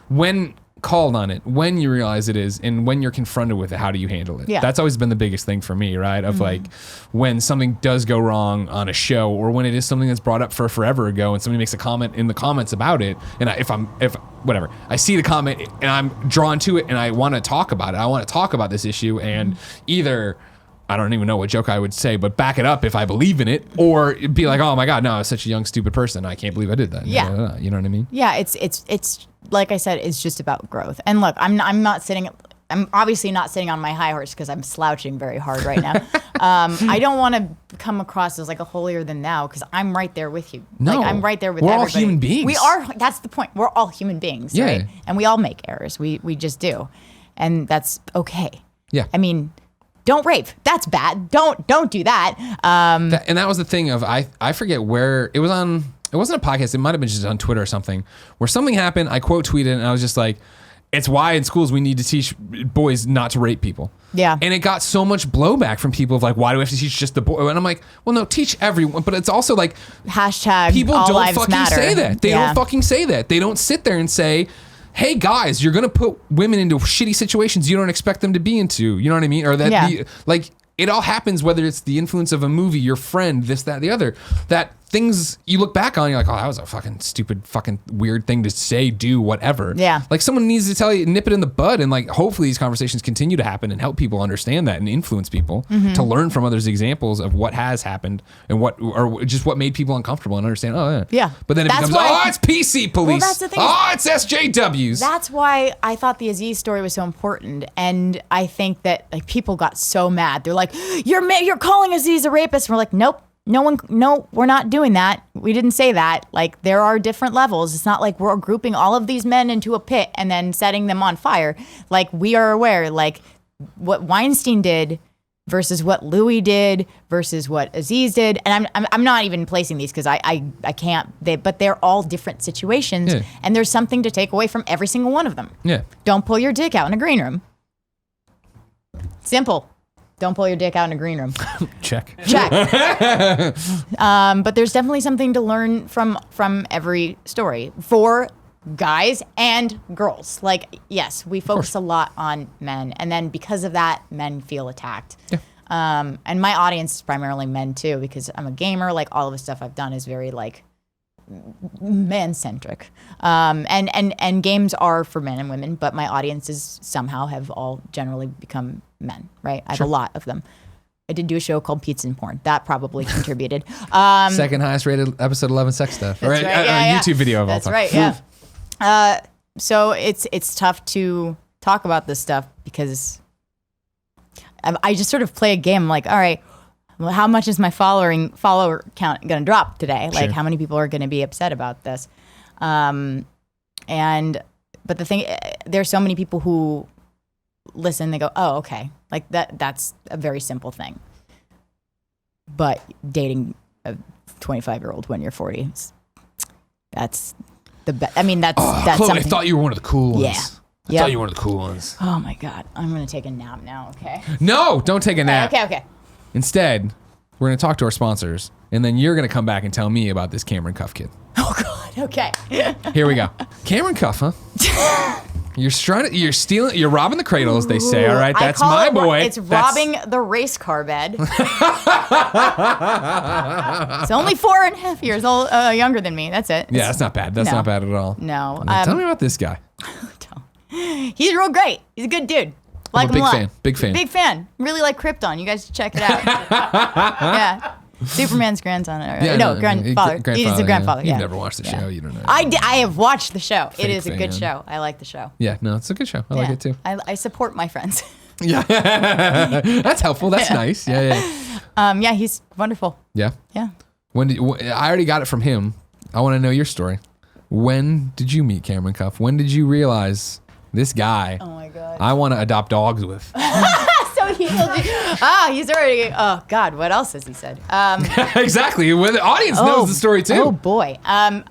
when called on it, when you realize it is, and when you're confronted with it, how do you handle it? That's always been the biggest thing for me, right? Of like, when something does go wrong on a show, or when it is something that's brought up forever ago, and somebody makes a comment in the comments about it, and if whatever, I see the comment and I'm drawn to it and I want to talk about it. I want to talk about this issue, and either I don't even know what joke I would say, but back it up if I believe in it, or be like, oh my God, no, I was such a young, stupid person. I can't believe I did that. Yeah. You know what I mean? Yeah, it's like I said, it's just about growth. And look, I'm obviously not sitting on my high horse because I'm slouching very hard right now. I don't want to come across as like a holier than thou, because I'm right there with you. No, like, I'm right there with we're everybody. all human beings. We are. That's the point. We're all human beings, right? And we all make errors. We just do, and that's okay. Yeah. I mean, don't rape. That's bad. Don't do that. And that was the thing of I forget where it was on. It wasn't a podcast. It might have been just on Twitter or something, where something happened. I quote tweeted, and I was just like, it's why in schools we need to teach boys not to rape people. Yeah. And it got so much blowback from people of like, why do we have to teach just the boy? And I'm like, well, no, teach everyone. But it's also like, hashtag people all don't lives fucking matter. say that. They don't fucking say that. They don't sit there and say, hey guys, you're gonna put women into shitty situations you don't expect them to be into. You know what I mean? Or that like, it all happens, whether it's the influence of a movie, your friend, this, that, the other, that things you look back on, you're like, oh, that was a fucking stupid, fucking weird thing to say, do, whatever. Yeah. Like, someone needs to tell you, nip it in the bud, and like, hopefully these conversations continue to happen and help people understand that and influence people to learn from others' examples of what has happened and or just what made people uncomfortable and understand, yeah. But then it becomes, it's PC police. Well, that's the thing. It's SJWs. That's why I thought the Aziz story was so important. And I think that like people got so mad. They're like, you're calling Aziz a rapist. And we're like, nope. No, we're not doing that. We didn't say that. Like, there are different levels. It's not like we're grouping all of these men into a pit and then setting them on fire. Like, we are aware, like, what Weinstein did versus what Louis did versus what Aziz did. And I'm not even placing these because I can't. But they're all different situations. Yeah. And there's something to take away from every single one of them. Yeah. Don't pull your dick out in a green room. Simple. Don't pull your dick out in a green room. Check. But there's definitely something to learn from every story for guys and girls. Like, yes, we focus a lot on men, and then because of that, men feel attacked. Yeah. And my audience is primarily men too, because I'm a gamer. Like, all of the stuff I've done is very like man-centric. And games are for men and women, but my audiences somehow have all generally become men, right? I have a lot of them. I did do a show called Pizza and Porn. That probably contributed. Second highest rated episode 11 sex stuff. That's right. YouTube video of all That's time. right, yeah. So it's tough to talk about this stuff because I just sort of play a game like, all right, well, how much is my follower count going to drop today? Like, how many people are going to be upset about this? But the thing, there's so many people who listen, they go, oh, okay. Like that's a very simple thing. But dating a 25-year-old when you're 40, that's the best. I mean, that's Chloe, something. I thought you were one of the cool ones. Yeah. I thought you were one of the cool ones. Oh my God. I'm going to take a nap now, okay? No, don't take a nap. Okay. Instead, we're going to talk to our sponsors, and then you're going to come back and tell me about this Cameron Cuff kid. Oh God, okay. Here we go. Cameron Cuff, huh? You're stealing, you're robbing the cradle, as they say, all right? That's my boy. It's robbing the race car bed. It's only 4.5 years old, younger than me. That's it. Yeah, that's not bad. That's not bad at all. No. Tell me about this guy. He's real great. He's a good dude. Like him a lot. Big fan. Big fan. Really like Krypton. You guys should check it out. Yeah. Superman's grandson. Grandfather. He's the grandfather. You've never watched the show. You don't know. I have watched the show. Fake it is fan. a good show. I like the show. Yeah, no, it's a good show. I like it too. I support my friends. Yeah. That's helpful. That's nice. Yeah. He's wonderful. Yeah. Yeah. I already got it from him. I want to know your story. When did you meet Cameron Cuff? When did you realize this guy? Oh my God. I want to adopt dogs with. So he told you. He's already. Oh God, what else has he said? Exactly. Well, the audience knows the story too. Oh boy.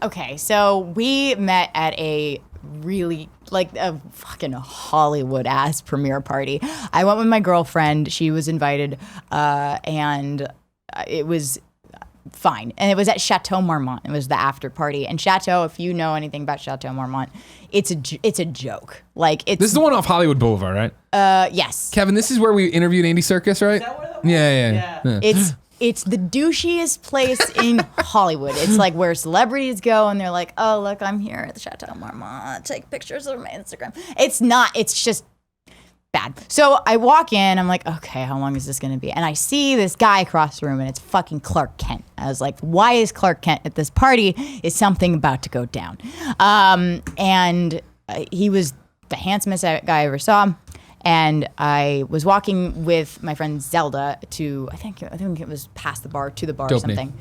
Okay, so we met at a really like a fucking Hollywood ass premiere party. I went with my girlfriend. She was invited, and it was fine. And it was at Chateau Marmont. It was the after party. And Chateau, if you know anything about Chateau Marmont, it's a joke. Like This is the one off Hollywood Boulevard, right? Yes. Kevin, this is where we interviewed Andy Serkis, right? Is that where that was? Yeah. It's the douchiest place in Hollywood. It's like where celebrities go and they're like, oh, look, I'm here at the Chateau Marmont. Take pictures of my Instagram. It's not. It's just bad. So I walk in. I'm like, okay, how long is this going to be? And I see this guy across the room, and it's fucking Clark Kent. I was like, why is Clark Kent at this party? Is something about to go down? And he was the handsomest guy I ever saw. And I was walking with my friend Zelda to, I think it was past the bar, to the bar or something.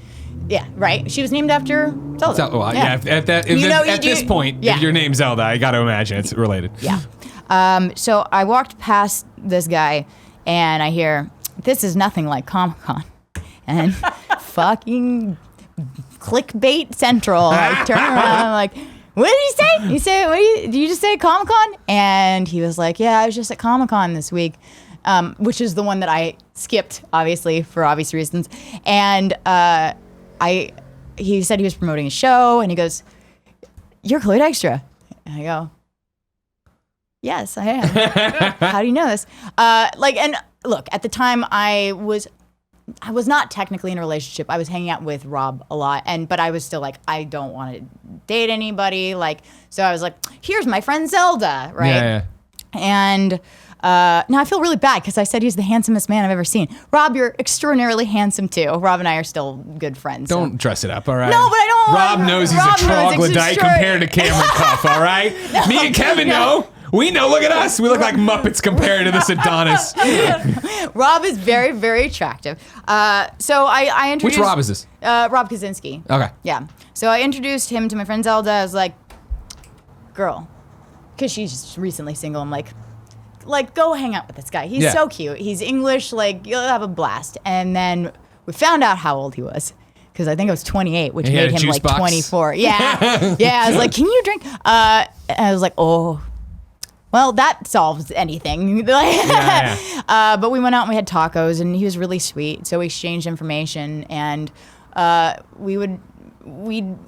Yeah, right. She was named after Zelda. At this point, if your name's Zelda, I got to imagine it's related. Yeah. So I walked past this guy, and I hear, this is nothing like Comic-Con. And fucking clickbait central. I turn around, I'm like, what did he say? Did you just say Comic-Con? And he was like, yeah, I was just at Comic-Con this week, which is the one that I skipped, obviously, for obvious reasons. And he said he was promoting a show, and he goes, you're Chloe Dykstra. And I go, yes, I am. How do you know this? And look, at the time I was not technically in a relationship. I was hanging out with Rob a lot, but I was still like, I don't want to date anybody. So I was like, here's my friend Zelda, right? Yeah. And now I feel really bad because I said he's the handsomest man I've ever seen. Rob, you're extraordinarily handsome too. Rob and I are still good friends. Don't dress it up, all right? No, but I don't. Rob knows he's a troglodyte compared to Cameron Cuff, all right? Me and Kevin know. We know. Look at us. We look like Muppets compared to this Adonis. Rob is very, very attractive. So I introduced... Which Rob is this? Rob Kaczynski. Okay. Yeah. So I introduced him to my friend Zelda. I was like, girl, because she's just recently single. I'm like, go hang out with this guy. He's so cute. He's English. You'll have a blast. And then we found out how old he was. Because I think I was 28, which made him 24. Yeah. Yeah. I was like, can you drink? And I was like, oh... Well, that solves anything. But we went out and we had tacos, and he was really sweet. So we exchanged information, and we'd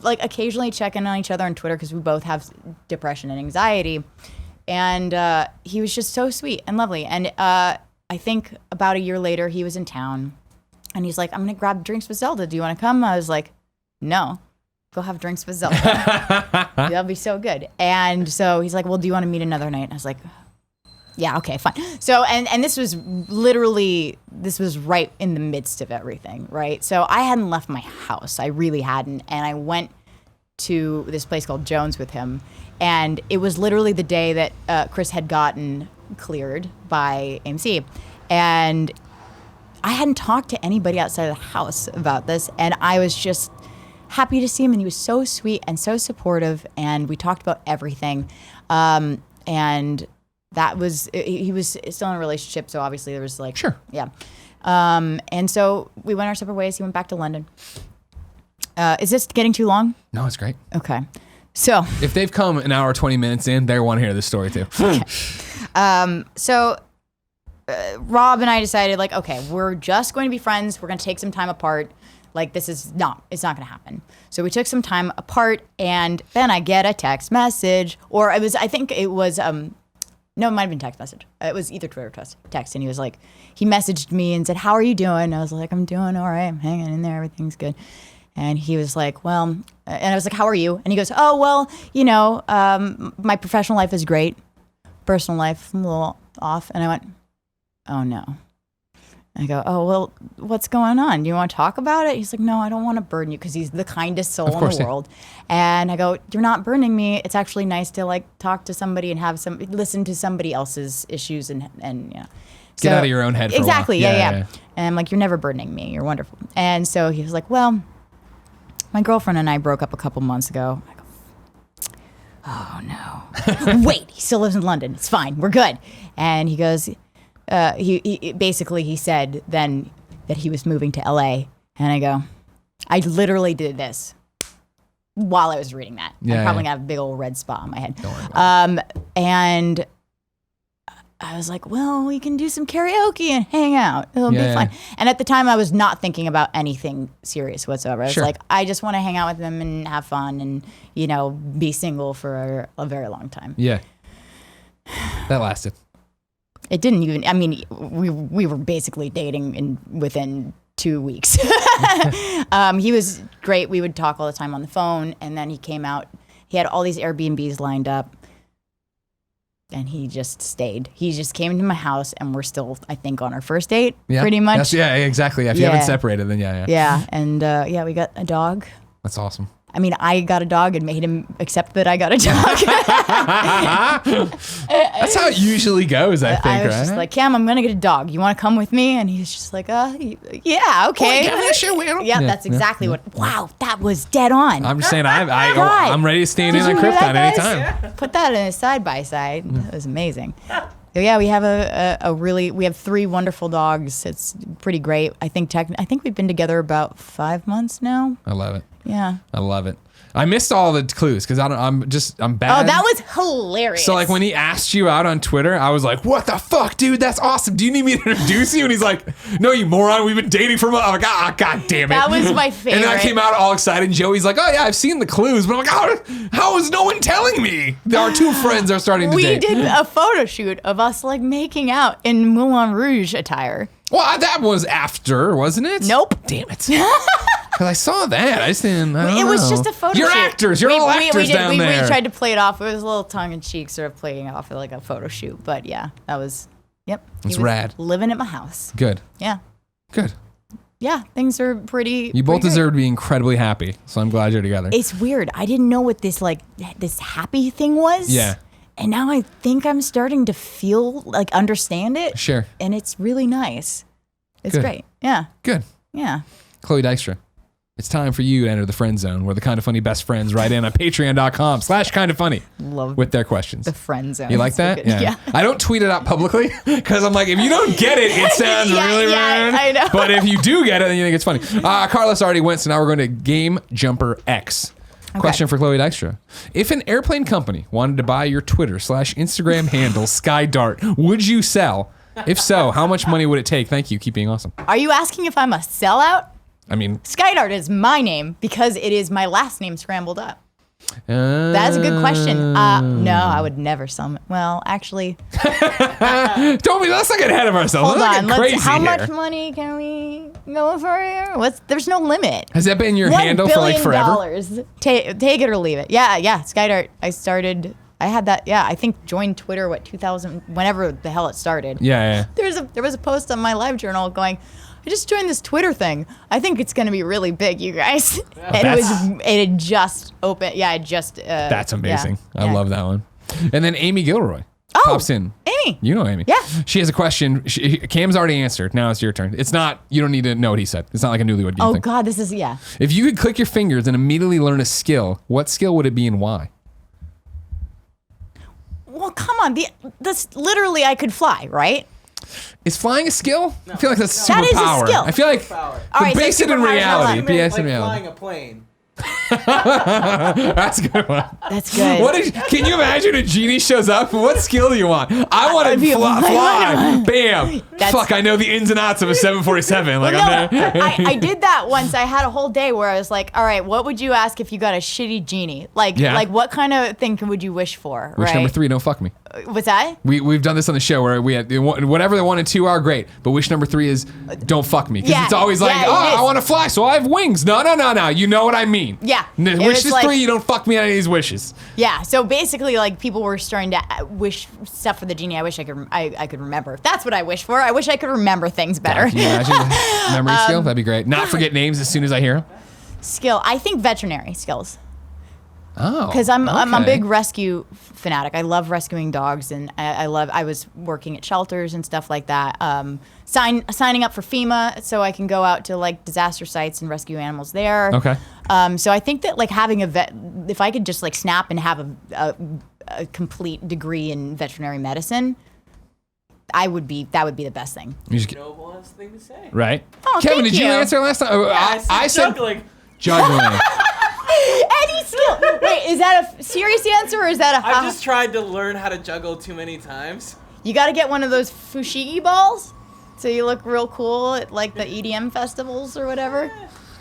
occasionally check in on each other on Twitter because we both have depression and anxiety. And he was just so sweet and lovely. And I think about a year later, he was in town, and he's like, I'm going to grab drinks with Zelda. Do you want to come? I was like, no. go have drinks with Zelda. That'll be so good. And so he's like, well, do you want to meet another night? And I was like, yeah, okay, fine. So, and this was right in the midst of everything, right? So I hadn't left my house. I really hadn't. And I went to this place called Jones with him. And it was literally the day that Chris had gotten cleared by AMC. And I hadn't talked to anybody outside of the house about this. And I was just happy to see him. And he was so sweet and so supportive. And we talked about everything. And that was, he was still in a relationship. So obviously there was like, sure. Yeah. And so we went our separate ways. He went back to London. Is this getting too long? No, it's great. Okay. So if they've come an hour, 20 minutes in, they want to hear this story too. Okay. So Rob and I decided like, okay, we're just going to be friends. We're going to take some time apart. Like it's not going to happen. So we took some time apart, and then I get a text message, or it was, no, it might have been text message. It was either Twitter or text. And he was like, he messaged me and said, how are you doing? And I was like, I'm doing all right. I'm hanging in there. Everything's good. And he was like, well, and I was like, how are you? And he goes, oh, well, my professional life is great. Personal life, I'm a little off. And I went, oh no. I go, oh, well, what's going on? Do you want to talk about it? He's like, no, I don't want to burden you, because he's the kindest soul in the world. And I go, you're not burdening me. It's actually nice to like talk to somebody and listen to somebody else's issues and Get out of your own head for exactly, a while. Yeah. And I'm like, you're never burdening me. You're wonderful. And so he was like, well, my girlfriend and I broke up a couple months ago. I go, oh no. Wait, he still lives in London. It's fine. We're good. And he goes, he said then that he was moving to LA. And I go, I literally did this while I was reading that. Yeah, I'm probably gonna have a big old red spot on my head. Don't worry about it. And I was like, well, we can do some karaoke and hang out. It'll be fun. And at the time, I was not thinking about anything serious whatsoever. I was like, I just want to hang out with him and have fun and, be single for a very long time. Yeah. That lasted. It didn't even, I mean, we were basically dating within 2 weeks. He was great. We would talk all the time on the phone. And then he came out. He had all these Airbnbs lined up. And he just stayed. He just came into my house, and we're still, I think, on our first date, pretty much. Yeah, exactly. If you haven't separated, then yeah. Yeah, and we got a dog. That's awesome. I mean, I got a dog and made him accept that I got a dog. That's how it usually goes, I think, I was just like, Cam, I'm going to get a dog. You want to come with me? And he's just like, yeah, okay. Yeah, that's exactly what. Wow, that was dead on. I'm just saying, I'm ready to stand in on Krypton anytime. Put that in a side by side. That was amazing. So yeah, we have we have 3 wonderful dogs. It's pretty great. I think we've been together about 5 months now. I love it. Yeah. I love it. I missed all the clues because I'm bad. Oh, that was hilarious. So like when he asked you out on Twitter, I was like, what the fuck, dude? That's awesome. Do you need me to introduce you? And he's like, no, you moron. We've been dating for months. I'm like, God damn it. That was my favorite. And then I came out all excited. And Joey's like, oh yeah, I've seen the clues. But I'm like, how is no one telling me? Our 2 friends are starting to date. We did a photo shoot of us like making out in Moulin Rouge attire. Well, that was after, wasn't it? Nope. Damn it. Because I saw that. I just didn't. I don't know. Was just a photo You're shoot. Actors. You're all actors down there. We tried to play it off. It was a little tongue in cheek, sort of playing off like a photo shoot. But yeah, that was, yep. It's rad. Living at my house. Good. Yeah. Good. Yeah, things are pretty. You both deserve to be incredibly happy. So I'm glad you're together. It's weird. I didn't know what this happy thing was. Yeah. And now I think I'm starting to feel understand it. Sure. And it's really nice. It's great. Yeah. Good. Yeah. Chloe Dykstra, it's time for you to enter the friend zone where the Kind of Funny best friends write in on patreon.com/kindoffunny with their questions. The friend zone. You like that? So yeah. I don't tweet it out publicly because I'm like, if you don't get it, it sounds really weird. I know. But if you do get it, then you think it's funny. Carlos already went, so now we're going to Game Jumper X. Okay. Question for Chloe Dykstra. If an airplane company wanted to buy your Twitter/Instagram handle, Skydart, would you sell? If so, how much money would it take? Thank you. Keep being awesome. Are you asking if I'm a sellout? I mean, Skydart is my name because it is my last name scrambled up. That's a good question. No, I would never sell. Well, actually, let's not get ahead of ourselves. Hold on. How much money can we? Going for it. There's no limit. Has that been your handle for like forever? Take it or leave it. Yeah. Skydart. I had that. Yeah, I think joined Twitter 2000, whenever the hell it started. Yeah. There was a post on my live journal going, I just joined this Twitter thing. I think it's going to be really big, you guys. And it had just opened. Yeah, that's amazing. I love that one. And then Amy Gilroy pops in. Amy. You know Amy. Yeah. She has a question. Cam's already answered. Now it's your turn. It's not, you don't need to know what he said. It's not like a newlywed game thing. God, this is, yeah. If you could click your fingers and immediately learn a skill, what skill would it be and why? Well, come on. This literally, I could fly, right? Is flying a skill? No. I feel like that's a superpower. That is a skill. I feel like base it in reality. Like flying a plane. That's a good one. That's good. Can you imagine a genie shows up? What skill do you want? I want to fly. Bam. Fuck, I know the ins and outs of a 747. Like I did that once. I had a whole day where I was like, all right, what would you ask if you got a shitty genie? Like what kind of thing would you wish for? Wish number 3, don't fuck me. What's that? We've done this on the show where we had whatever the 1 and 2 are great, but wish number 3 is don't fuck me, because it's always like, I want to fly, so I have wings. No. You know what I mean? Yeah. Wish is 3, you don't fuck me on any of these wishes. Yeah. So basically, like people were starting to wish stuff for the genie. I wish I could remember. That's what I wish for. I wish I could remember things better. Can you imagine memory skill? That'd be great. Not forget names as soon as I hear them. Skill. I think veterinary skills. Oh, because I'm a big rescue fanatic. I love rescuing dogs, and I was working at shelters and stuff like that. Signing up for FEMA so I can go out to like disaster sites and rescue animals there. Okay. So I think that like having a vet, if I could just like snap and have a complete degree in veterinary medicine, that would be the best thing. Noblest thing to say. Right. Oh, Kevin, did you answer last time? I said juggling. Juggling. Any skill. Wait, is that a serious answer or is that a? I've just tried to learn how to juggle too many times. You got to get one of those fushigi balls, so you look real cool at like the EDM festivals or whatever.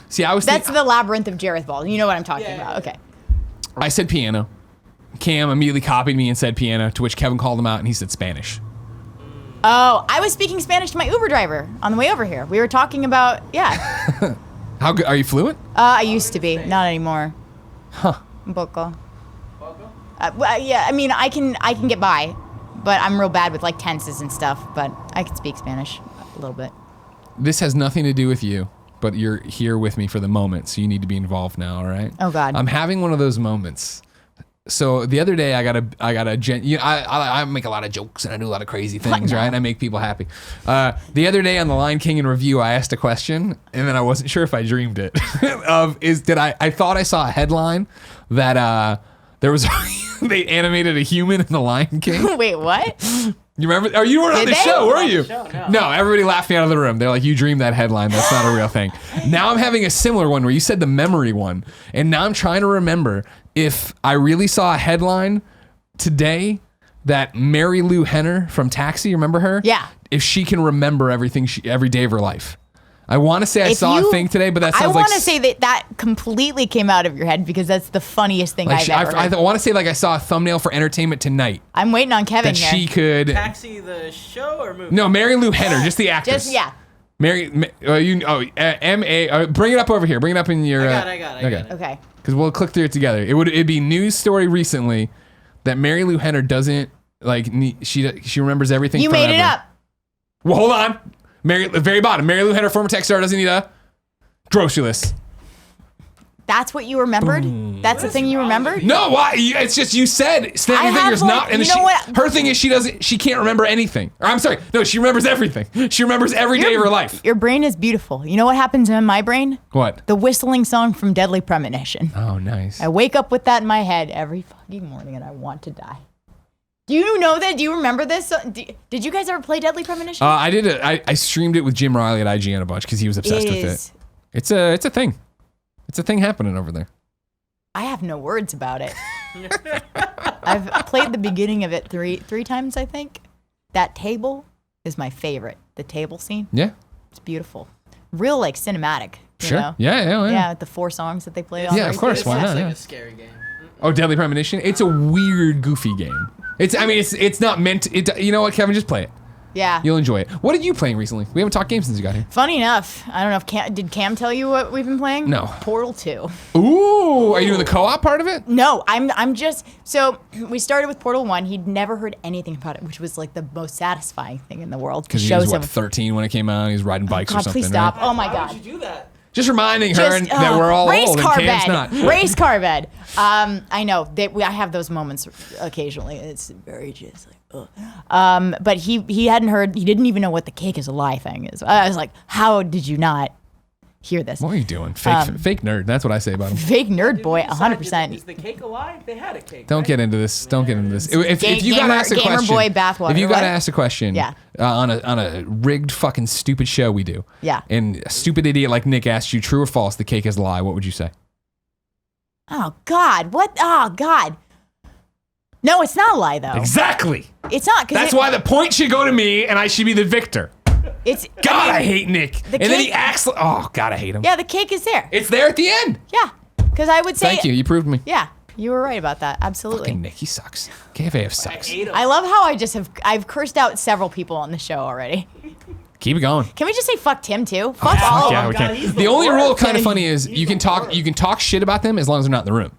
See, that's the labyrinth of Jareth balls. You know what I'm talking about? Okay. I said piano. Cam immediately copied me and said piano, to which Kevin called him out and he said Spanish. Oh, I was speaking Spanish to my Uber driver on the way over here. We were talking about How good are you fluent? I used to be, not anymore. Huh. Un poco. Yeah, I mean, I can get by, but I'm real bad with like tenses and stuff. But I can speak Spanish a little bit. This has nothing to do with you, but you're here with me for the moment, so you need to be involved now. All right? Oh God. I'm having one of those moments. So the other day I make a lot of jokes and I do a lot of crazy things, right? I make people happy. The other day on the Lion King in review, I asked a question and then I wasn't sure if I dreamed it. I thought I saw a headline that there was they animated a human in the Lion King. Wait, what? You remember? Oh, you weren't on the show, were you? No, everybody laughed me out of the room. They're like, you dreamed that headline. That's not a real thing. Now I'm having a similar one where you said the memory one. And now I'm trying to remember if I really saw a headline today that Mary Lou Henner from Taxi, remember her? Yeah. If she can remember everything every day of her life. I want to say I saw a thing today, but that sounds like... I want to say that completely came out of your head because that's the funniest thing I've ever heard. I want to say like I saw a thumbnail for Entertainment Tonight. I'm waiting on Kevin that here. She could... Taxi the show or movie? No, Mary Lou Henner, just the actress. Mary, M-A... bring it up over here. Bring it up in your... I got it. Okay. Because we'll click through it together. It'd be news story recently that Mary Lou Henner doesn't... like she remembers everything You forever. made it up. Well, hold on. The very bottom. Mary Lou Henner, former tech star, doesn't need a grocery list. That's what you remembered? That's the thing you remembered? No, why? It's just you said snap your fingers, not. And her thing is she can't remember anything. Or I'm sorry, no, she remembers everything. She remembers every day of her life. Your brain is beautiful. You know what happens in my brain? What? The whistling song from Deadly Premonition. Oh, nice. I wake up with that in my head every fucking morning and I want to die. Do you know that? Do you remember this? Did you guys ever play Deadly Premonition? I did it. I streamed it with Jim Riley at IGN a bunch because he was obsessed with it. It's a thing. It's a thing happening over there. I have no words about it. I've played the beginning of it three times, I think. That table is my favorite. The table scene. Yeah. It's beautiful. Real like cinematic. Sure. Know? Yeah. The 4 songs that they play. Yeah, of course. Why not? It's like a scary game. Oh, Deadly Premonition. It's a weird, goofy game. It's not meant to, you know what, Kevin, just play it. Yeah. You'll enjoy it. What have you playing recently? We haven't talked games since you got here. Funny enough, I don't know if did Cam tell you what we've been playing? No. Portal 2. Ooh, are you doing the co-op part of it? No, I'm just, so we started with Portal 1. He'd never heard anything about it, which was like the most satisfying thing in the world. Because he was, 13 when it came out? He was riding bikes or something, please stop. right? Oh my Why God. would you do that? Just reminding her that we're all race old car and Cam's bed. not. Race car bed. I know. I have those moments occasionally. It's very just like, ugh. But he hadn't heard, he didn't even know what the cake is a lie thing is. I was like, how did you not hear this? What are you doing? Fake nerd. That's what I say about him. Fake nerd boy, 100%. Is the cake a lie? They had a cake. Don't get into this. Don't get into this. If you got to ask a question, boy bathwater. if you got to ask a question, Yeah. On a rigged fucking stupid show we do, Yeah. and a stupid idiot like Nick asked you true or false, the cake is a lie, what would you say? Oh God, what? Oh God. No, it's not a lie though. Exactly. It's not. That's why the point should go to me, and I should be the victor. It's. God, I hate Nick. And then he cake- acts like, oh, God, I hate him. Yeah, the cake is there. It's there at the end. Yeah, because I would say. Thank you. You proved me. Yeah, you were right about that. Absolutely. Fucking Nick, he sucks. KFAF sucks. I love how I've cursed out several people on the show already. Keep it going. Can we just say fuck Tim too? Fuck all Yeah, of we them. can. The only rule kind of funny is you can talk shit about them as long as they're not in the room.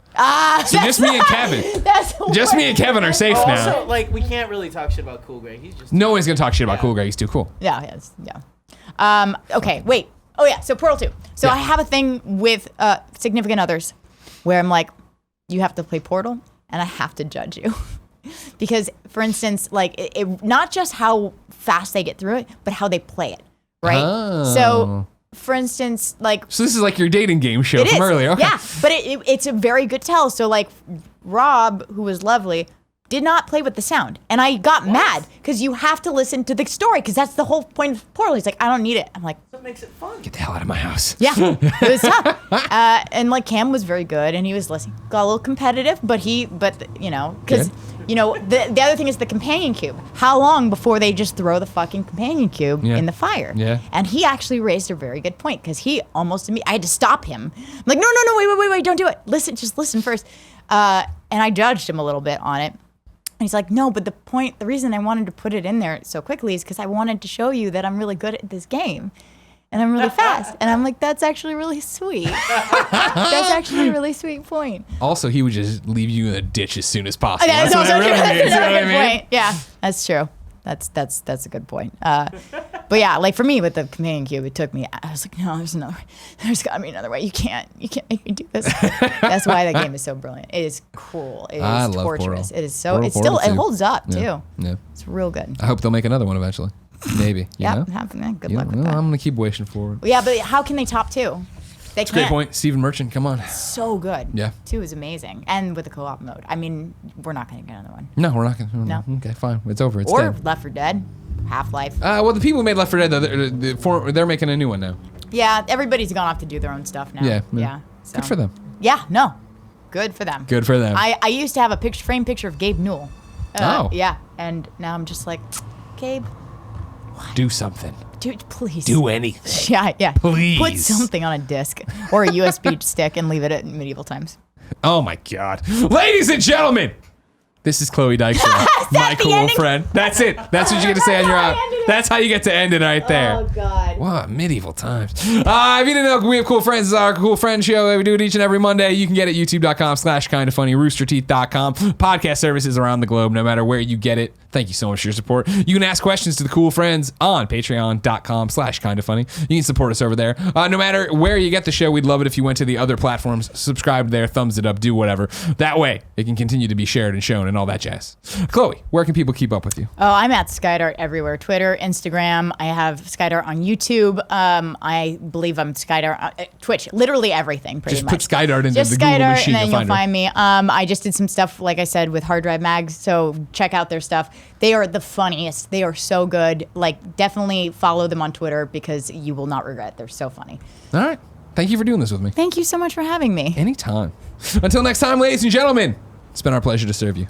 So just me and Kevin. That's Just me and Kevin are safe now. Also, like, we can't really talk shit about Cool Greg. He's just. No one's gonna talk shit about Cool Greg. He's too cool. Yeah, yes, yeah. Okay, wait. Oh yeah, so Portal 2. So Yeah. I have a thing with significant others where I'm like, you have to play Portal and I have to judge you. Because, for instance, like, it not just how fast they get through it, but how they play it, right? Oh. So, for instance, like... So this is like your dating game show It from is. earlier. Okay. Yeah, but it's a very good tell. So, like, Rob, who was lovely, did not play with the sound. And I got mad because you have to listen to the story because that's the whole point of Portal. He's like, I don't need it. I'm like... What makes it fun? Get the hell out of my house. Yeah, it was tough. And, like, Cam was very good and he was listening. Got a little competitive, but you know, because... Good. You know, the other thing is the companion cube. How long before they just throw the fucking companion cube in the fire? Yeah. And he actually raised a very good point because he almost I had to stop him. I'm like, no, wait, don't do it. Just listen first. And I judged him a little bit on it. And he's like, no, but the reason I wanted to put it in there so quickly is because I wanted to show you that I'm really good at this game. And I'm really fast. And I'm like, that's actually really sweet. That's actually a really sweet point. Also, he would just leave you in the ditch as soon as possible. That's what also it true. really That's means, you know another what I good mean? point. Yeah, that's true. That's a good point. But yeah, like for me with the companion cube, it took me. I was like, no, there's another way. There's got to be another way. You can't make me do this. That's why that game is so brilliant. It is cool. It I is love torturous. Portal. It is so. Portal, It's still. Portal It 2. holds up Yeah. too. Yeah. It's real good. I hope they'll make another one eventually. Maybe. You Yeah, know? good You luck know, with that. I'm gonna keep wishing for it. Yeah, but how can they top 2? They can't. Great point, Stephen Merchant. Come on. So good. Yeah. 2 is amazing, and with the co-op mode. I mean, we're not going to get another one. No, we're not gonna. No. Okay, fine. It's over. It's Or dead. Left 4 Dead, Half-Life. Well, the people who made Left 4 Dead, though, they're making a new one now. Yeah, everybody's gone off to do their own stuff now. Yeah. So. Good for them. Yeah, no. Good for them. Good for them. I used to have a framed picture of Gabe Newell. Oh. Yeah, and now I'm just like, Gabe, Do something. dude, please. Do anything. Yeah. Please. Put something on a disc or a USB stick and leave it at medieval times. Oh my God. Ladies and gentlemen, this is Chloe Dykstra, my the cool ending? friend. That's it. That's what you get to say on your out. That's how you get to end it right there. Oh, God. What medieval times. If you didn't know, We Have Cool Friends is our cool friend show. We do it each and every Monday. You can get it youtube.com/kindafunny, roosterteeth.com, podcast services around the globe, no matter where you get it. Thank you so much for your support. You can ask questions to the cool friends on patreon.com/kindafunny. You can support us over there. No matter where you get the show, we'd love it if you went to the other platforms, subscribe there, thumbs it up, do whatever. That way, it can continue to be shared and shown and all that jazz. Chloe, where can people keep up with you? Oh, I'm at Skydart everywhere. Twitter, Instagram. I have Skydart on YouTube. I believe I'm Skydart on Twitch. Literally everything, pretty Just much. put Skydart into Just the Google Skydart, machine and then and you'll find her. find me. I just did some stuff, like I said, with Hard Drive Mags. So check out their stuff. They are the funniest. They are so good. Like, definitely follow them on Twitter because you will not regret. They're so funny. All right. Thank you for doing this with me. Thank you so much for having me. Anytime. Until next time, ladies and gentlemen, it's been our pleasure to serve you.